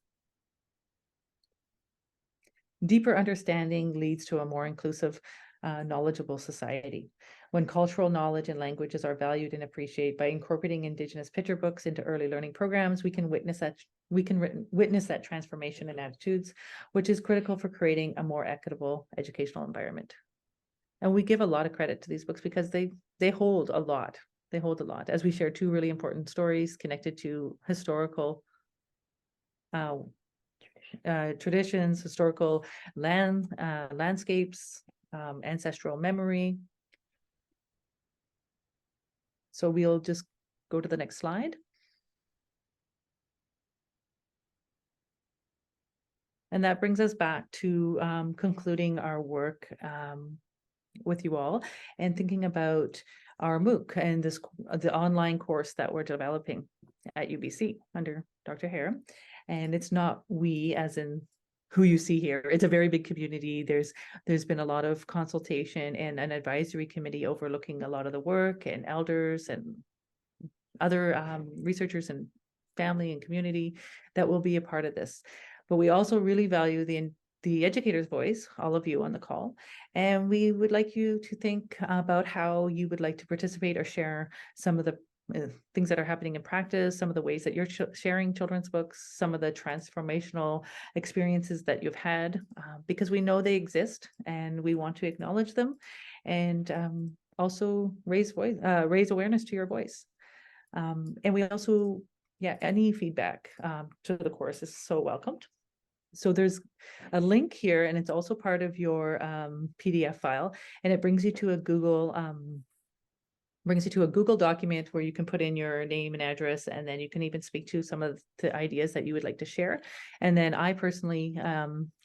Deeper understanding leads to a more inclusive, knowledgeable society. When cultural knowledge and languages are valued and appreciated, by incorporating Indigenous picture books into early learning programs, we can witness that transformation in attitudes, which is critical for creating a more equitable educational environment. And we give a lot of credit to these books because they hold a lot. They hold a lot, as we share two really important stories connected to historical traditions, historical landscapes, ancestral memory. So we'll just go to the next slide. And that brings us back to concluding our work with you all and thinking about our MOOC and the online course that we're developing at UBC under Dr. Hare. And it's not we as in who you see here. It's a very big community. There's been a lot of consultation and an advisory committee overlooking a lot of the work, and elders and other researchers and family and community that will be a part of this. But we also really value the educator's voice, all of you on the call. And we would like you to think about how you would like to participate or share some of the things that are happening in practice, some of the ways that you're sharing children's books, some of the transformational experiences that you've had, because we know they exist and we want to acknowledge them, and also raise awareness to your voice. And we also, any feedback to the course is so welcomed. So there's a link here, and it's also part of your PDF file, and it brings you to a Google document where you can put in your name and address, and then you can even speak to some of the ideas that you would like to share. And then I personally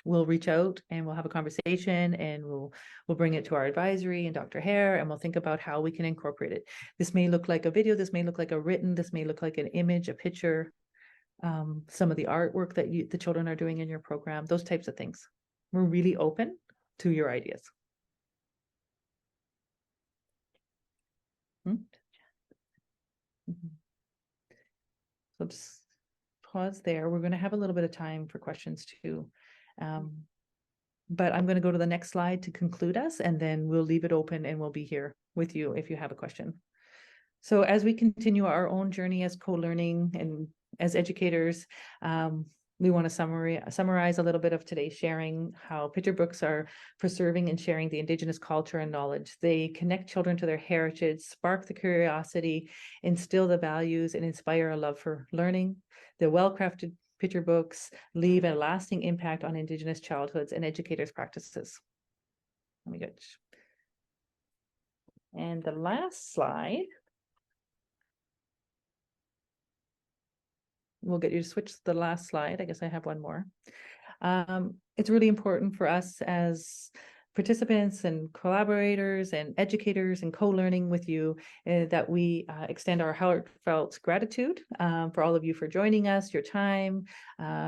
will reach out and we'll have a conversation, and we'll bring it to our advisory and Dr. Hare, and we'll think about how we can incorporate it. This may look like a video, this may look like a written, this may look like an image, a picture, some of the artwork that the children are doing in your program, those types of things. We're really open to your ideas. So just pause there. We're going to have a little bit of time for questions too. But I'm going to go to the next slide to conclude us, and then we'll leave it open and we'll be here with you if you have a question. So as we continue our own journey as co-learning and as educators, we want to summarize a little bit of today's sharing, how picture books are preserving and sharing the Indigenous culture and knowledge. They connect children to their heritage, spark the curiosity, instill the values, and inspire a love for learning. The well-crafted picture books leave a lasting impact on Indigenous childhoods and educators' practices. Let me go. And the last slide, we'll get you to switch to the last slide. I guess I have one more. It's really important for us as participants and collaborators and educators and co-learning with you that we extend our heartfelt gratitude for all of you for joining us, your time,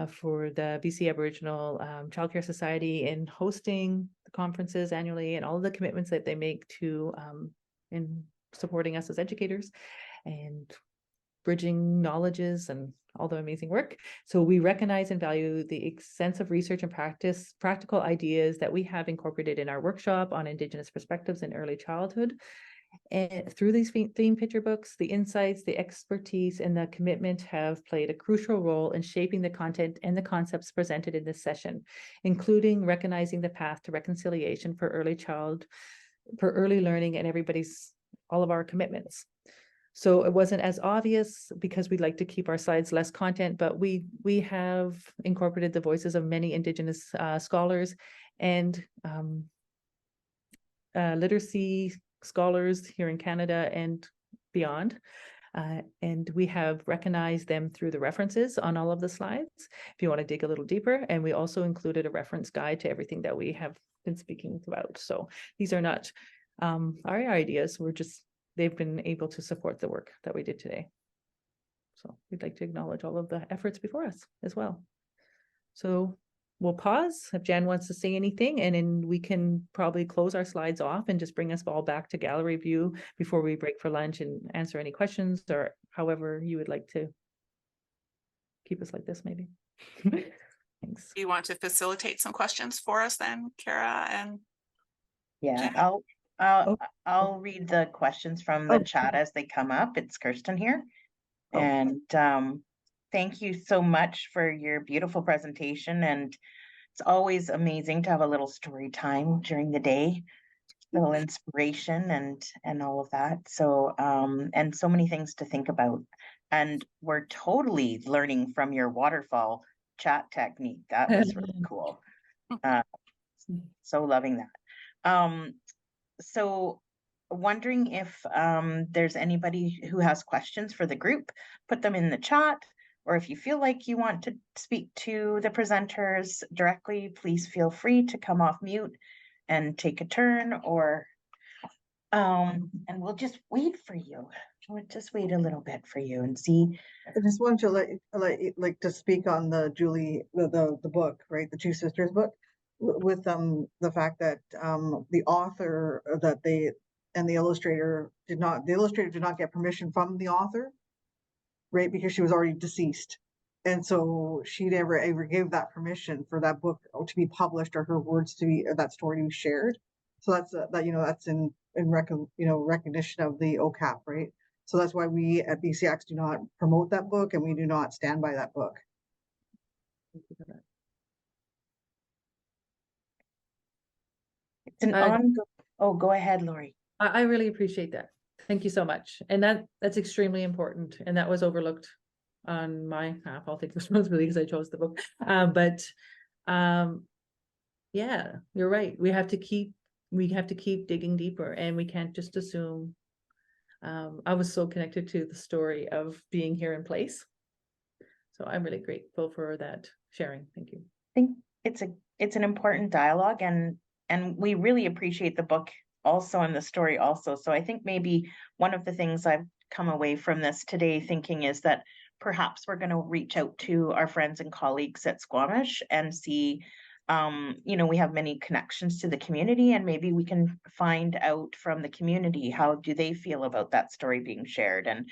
for the BC Aboriginal Childcare Society in hosting the conferences annually, and all of the commitments that they make to in supporting us as educators and bridging knowledges and all the amazing work. So we recognize and value the extensive research and practical ideas that we have incorporated in our workshop on Indigenous perspectives in early childhood. And through these theme picture books, the insights, the expertise, and the commitment have played a crucial role in shaping the content and the concepts presented in this session, including recognizing the path to reconciliation for early learning and all of our commitments. So it wasn't as obvious because we'd like to keep our slides less content, but we have incorporated the voices of many Indigenous scholars and literacy scholars here in Canada and beyond. And we have recognized them through the references on all of the slides, if you want to dig a little deeper. And we also included a reference guide to everything that we have been speaking about. So these are not our ideas, they've been able to support the work that we did today. So we'd like to acknowledge all of the efforts before us as well. So we'll pause if Jan wants to say anything, and then we can probably close our slides off and just bring us all back to gallery view before we break for lunch and answer any questions, or however you would like to keep us like this, maybe. Thanks. You want to facilitate some questions for us then, Kara? And Yeah, Jan? I'll read the questions from the chat as they come up. It's Kirsten here. Oh. And thank you so much for your beautiful presentation. And it's always amazing to have a little story time during the day, little inspiration and all of that. So and so many things to think about. And we're totally learning from your waterfall chat technique. That was really cool. So loving that. So wondering if there's anybody who has questions for the group, put them in the chat, or if you feel like you want to speak to the presenters directly, please feel free to come off mute and take a turn, or and we'll just wait for you. We'll just wait a little bit for you and see. I just want to like to speak on the Julie, the book, right? The Two Sisters book, with the fact that the author that they and the illustrator did not get permission from the author, right? Because she was already deceased. And so she never ever gave that permission for that book to be published, or her words to be, or that story to be shared. So that's that's in recognition of the OCAP, right? So that's why we at BCX do not promote that book, and we do not stand by that book. It's an ongoing. Oh, go ahead, Lori. I really appreciate that. Thank you so much. And that's extremely important. And that was overlooked on my half. I'll take responsibility because I chose the book. Yeah, you're right. We have to keep digging deeper, and we can't just assume. I was so connected to the story of being here in place. So I'm really grateful for that sharing. Thank you. I think it's an important dialogue, and we really appreciate the book also and the story also. So I think maybe one of the things I've come away from this today thinking is that perhaps we're going to reach out to our friends and colleagues at Squamish and see, we have many connections to the community, and maybe we can find out from the community, how do they feel about that story being shared, and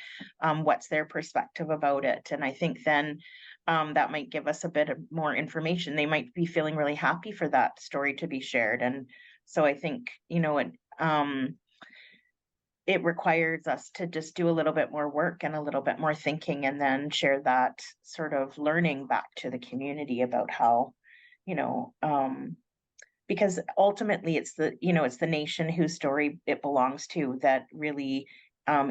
what's their perspective about it. And I think then that might give us a bit of more information. They might be feeling really happy for that story to be shared. And so I think, it requires us to just do a little bit more work and a little bit more thinking, and then share that sort of learning back to the community about how, because ultimately it's the nation whose story it belongs to that really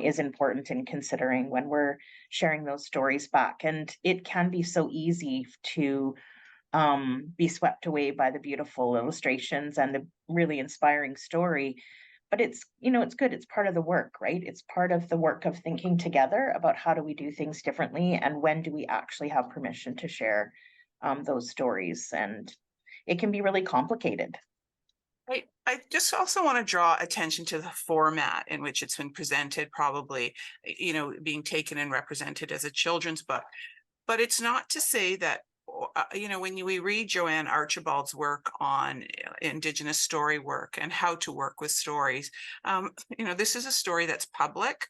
is important in considering when we're sharing those stories back. And it can be so easy to be swept away by the beautiful illustrations and the really inspiring story. But it's good. It's part of the work, right? It's part of the work of thinking together about how do we do things differently, and when do we actually have permission to share those stories. And it can be really complicated. I just also want to draw attention to the format in which it's been presented, probably, being taken and represented as a children's book. But it's not to say that, when we read Joanne Archibald's work on Indigenous story work and how to work with stories, this is a story that's public,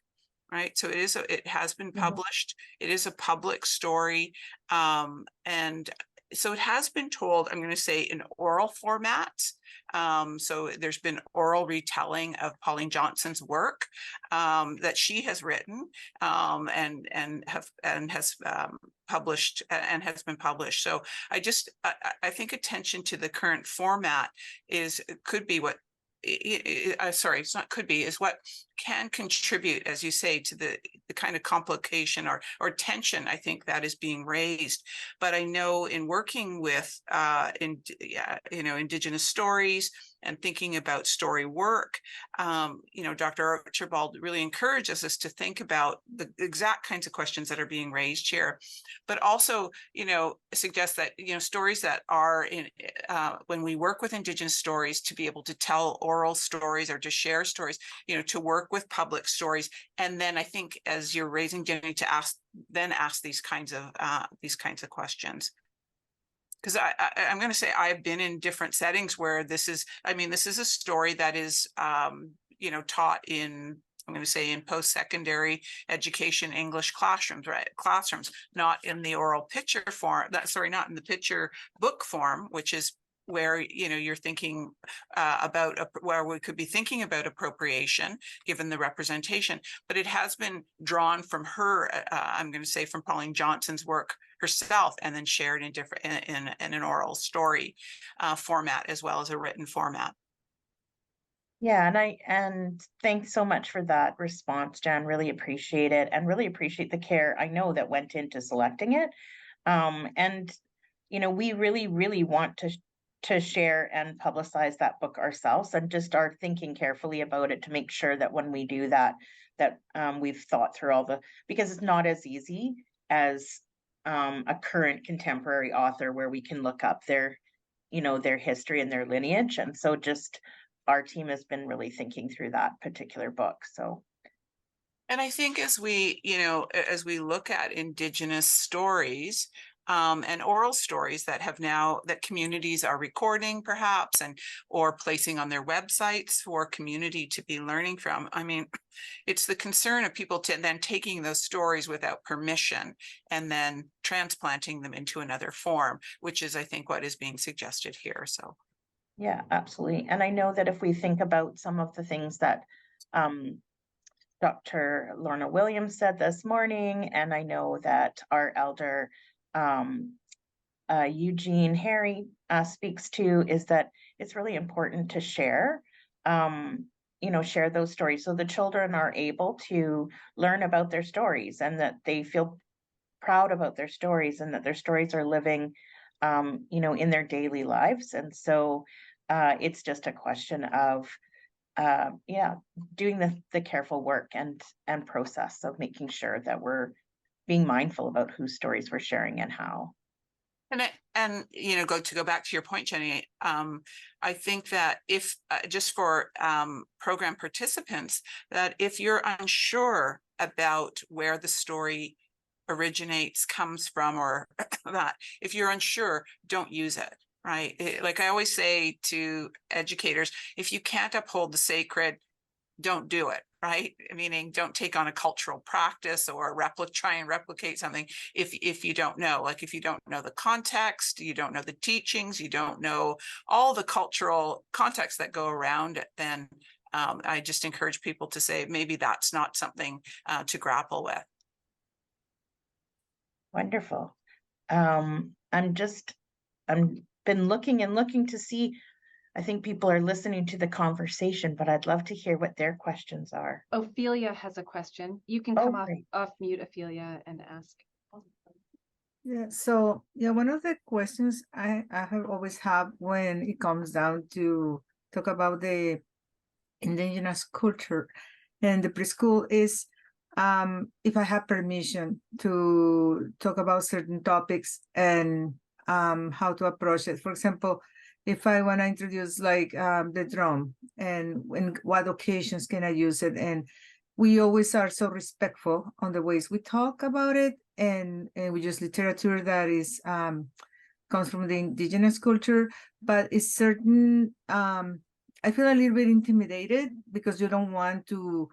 right? So it has been published. It is a public story. And so it has been told, I'm going to say, in oral format. So there's been oral retelling of Pauline Johnson's work that she has written and has published and has been published. So I think attention to the current format could be what. Is what can contribute, as you say, to the kind of complication or tension, I think, that is being raised. But I know in working with Indigenous stories and thinking about story work, Dr. Archibald really encourages us to think about the exact kinds of questions that are being raised here, but also, suggests that, stories that are in, when we work with Indigenous stories, to be able to tell oral stories or to share stories, to work with public stories. And then I think, as you're raising, Jenny, to ask these kinds of questions. because I'm going to say I've been in different settings where this is a story that is, taught in, I'm going to say, in post-secondary education English classrooms, right? Classrooms, not in the oral picture form, not in the picture book form, which is where, you're thinking about where we could be thinking about appropriation given the representation, but it has been drawn from her, I'm going to say from Pauline Johnson's work herself, and then shared in different, in an oral story format as well as a written format. Yeah, and thanks so much for that response, Jan. Really appreciate it, and really appreciate the care I know that went into selecting it. And we really, really want to share and publicize that book ourselves, and just are thinking carefully about it to make sure that when we do that, we've thought through all because it's not as easy as a current contemporary author where we can look up their history and their lineage. And so just our team has been really thinking through that particular book. So. And I think as we look at Indigenous stories, and oral stories that communities are recording perhaps, or placing on their websites for community to be learning from. I mean, it's the concern of people then taking those stories without permission and then transplanting them into another form, which is, I think, what is being suggested here. So. Yeah, absolutely. And I know that if we think about some of the things that Dr. Lorna Williams said this morning, and I know that our elder Eugene Hare speaks to, is that it's really important to share those stories so the children are able to learn about their stories, and that they feel proud about their stories, and that their stories are living in their daily lives. And so it's just a question of doing the careful work and process of making sure that we're being mindful about whose stories we're sharing and how. And to go back to your point, Jenny, I think that if just for program participants, that if you're unsure about where the story originates, comes from, or that if you're unsure, don't use it. Right. Like I always say to educators, if you can't uphold the sacred, don't do it. Right. Meaning don't take on a cultural practice or try and replicate something if you don't know, like if you don't know the context, you don't know the teachings, you don't know all the cultural context that go around it, then I just encourage people to say maybe that's not something to grapple with. Wonderful. I'm been looking to see, I think people are listening to the conversation, but I'd love to hear what their questions are. Ophelia has a question. You can come off mute, Ophelia, and ask. Yeah, so one of the questions I have always had when it comes down to talk about the Indigenous culture and the preschool is if I have permission to talk about certain topics and how to approach it. For example, if I want to introduce like the drum and in what occasions can I use it, and we always are so respectful on the ways we talk about it, and we use literature that is comes from the Indigenous culture, but it's certain I feel a little bit intimidated because you don't want to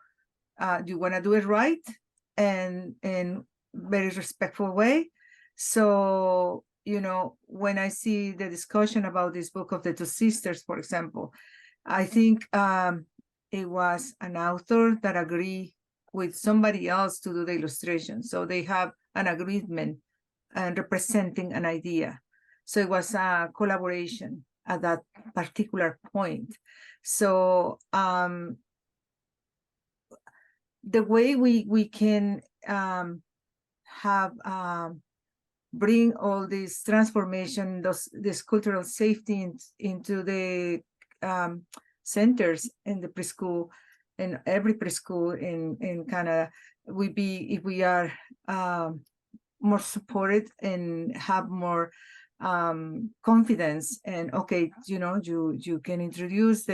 you want to do it right and in very respectful way. So when I see the discussion about this book of the two sisters, for example, I think it was an author that agreed with somebody else to do the illustration. So they have an agreement and representing an idea. So it was a collaboration at that particular point. So the way we can have bring all this transformation, this cultural safety into the centers in the preschool, in every preschool in Canada, if we are more supported and have more confidence, and okay, you can introduce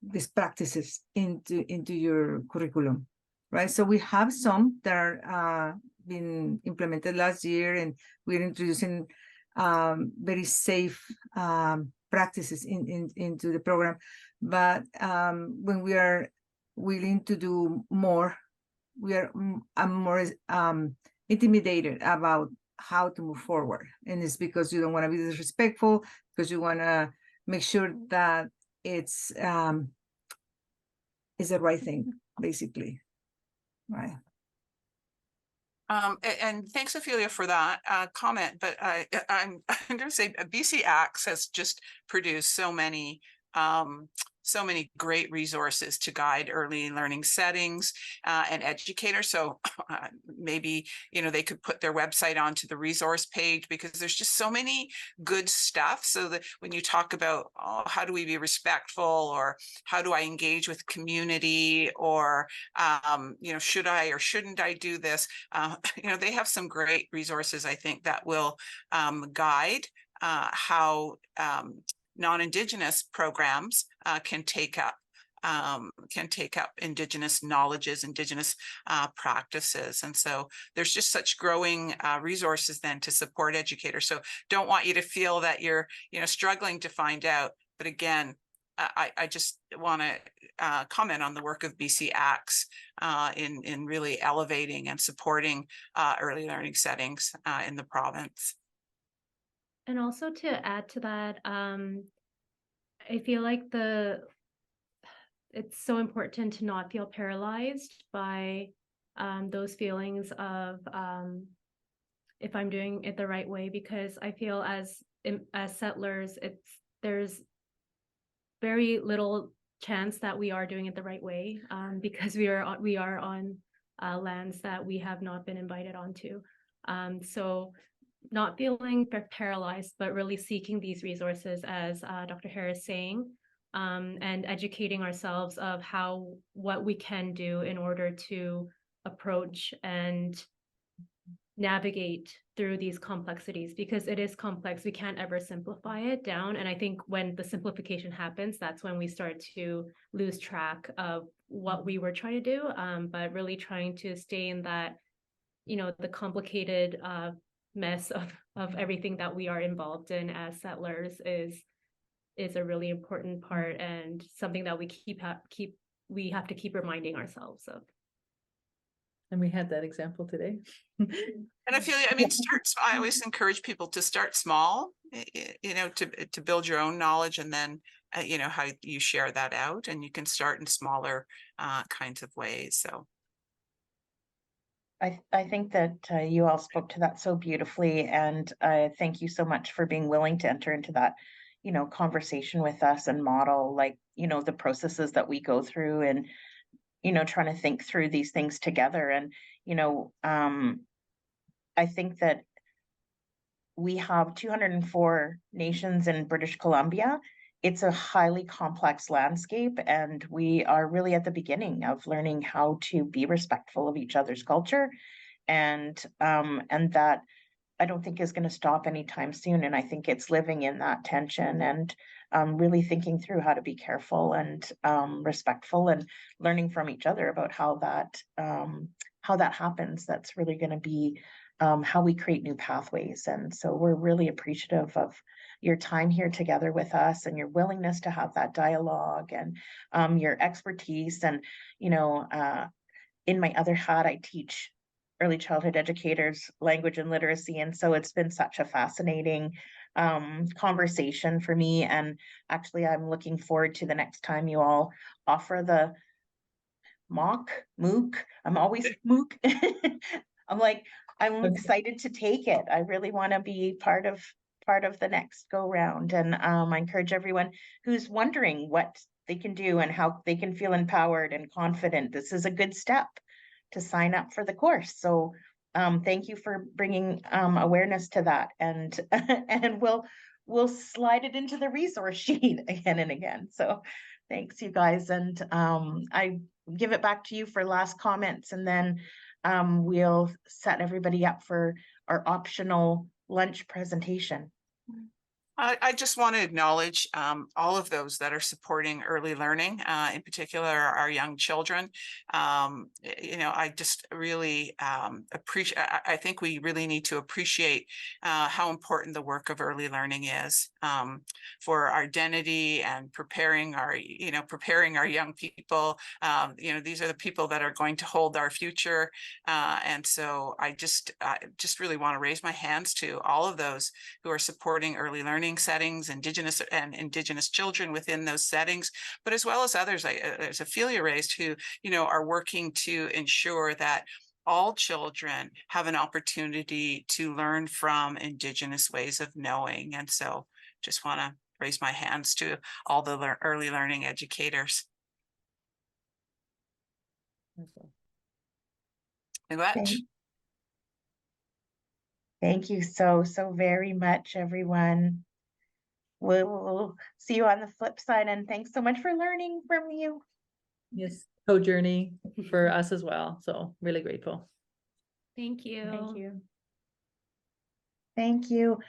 these practices into your curriculum, right? So we have some that are been implemented last year, and we're introducing very safe practices into the program. But when we are willing to do more, I'm more intimidated about how to move forward. And it's because you don't want to be disrespectful, because you want to make sure that it's the right thing, basically. Right. And thanks, Ophelia, for that comment. But I'm going to say BC Acts has just produced so many great resources to guide early learning settings and educators. So maybe, they could put their website onto the resource page, because there's just so many good stuff. So that when you talk about, how do we be respectful, or how do I engage with community, or, should I or shouldn't I do this? They have some great resources, I think, that will guide how non-Indigenous programs can take up Indigenous knowledges, Indigenous practices. And so there's just such growing resources then to support educators. So don't want you to feel that you're, struggling to find out. But again, I just want to comment on the work of BC Acts in really elevating and supporting early learning settings in the province. And also to add to that, I feel like it's so important to not feel paralyzed by those feelings of if I'm doing it the right way, because I feel as settlers, there's very little chance that we are doing it the right way, because we are on lands that we have not been invited onto. So not feeling paralyzed, but really seeking these resources, as Dr. Hare is saying, and educating ourselves of what we can do in order to approach and navigate through these complexities, because it is complex. We can't ever simplify it down. And I think when the simplification happens, that's when we start to lose track of what we were trying to do, but really trying to stay in that, the complicated mess of everything that we are involved in as settlers is a really important part, and something that we have to keep reminding ourselves of. And we had that example today. And I feel, I always encourage people to start small, to build your own knowledge, and then, how you share that out, and you can start in smaller kinds of ways. So I think that you all spoke to that so beautifully, and thank you so much for being willing to enter into that, conversation with us and model, like, the processes that we go through, and, trying to think through these things together. And, I think that we have 204 nations in British Columbia. It's a highly complex landscape, and we are really at the beginning of learning how to be respectful of each other's culture, and that I don't think is going to stop anytime soon. And I think it's living in that tension, and really thinking through how to be careful and respectful, and learning from each other about how that happens. That's really going to be how we create new pathways. And so we're really appreciative of your time here together with us, and your willingness to have that dialogue, and your expertise. And, in my other hat, I teach early childhood educators language and literacy. And so it's been such a fascinating conversation for me. And actually, I'm looking forward to the next time you all offer the MOOC. I'm always MOOC. I'm excited to take it. I really want to be part of the next go round. And I encourage everyone who's wondering what they can do and how they can feel empowered and confident. This is a good step to sign up for the course. So thank you for bringing awareness to that, and and we'll slide it into the resource sheet again and again. So thanks, you guys. And I give it back to you for last comments, and then we'll set everybody up for our optional lunch presentation. I just want to acknowledge all of those that are supporting early learning, in particular our young children. I just really appreciate, I think we really need to appreciate how important the work of early learning is for our identity and preparing our young people. These are the people that are going to hold our future. And so I just really want to raise my hands to all of those who are supporting early learning settings, Indigenous children within those settings, but as well as others. There's Ophelia raised who, are working to ensure that all children have an opportunity to learn from Indigenous ways of knowing. And so just want to raise my hands to all the early learning educators. Thank you so very much, everyone. We'll see you on the flip side, and thanks so much for learning from you. Yes, co-journey for us as well. So really grateful. Thank you. Thank you.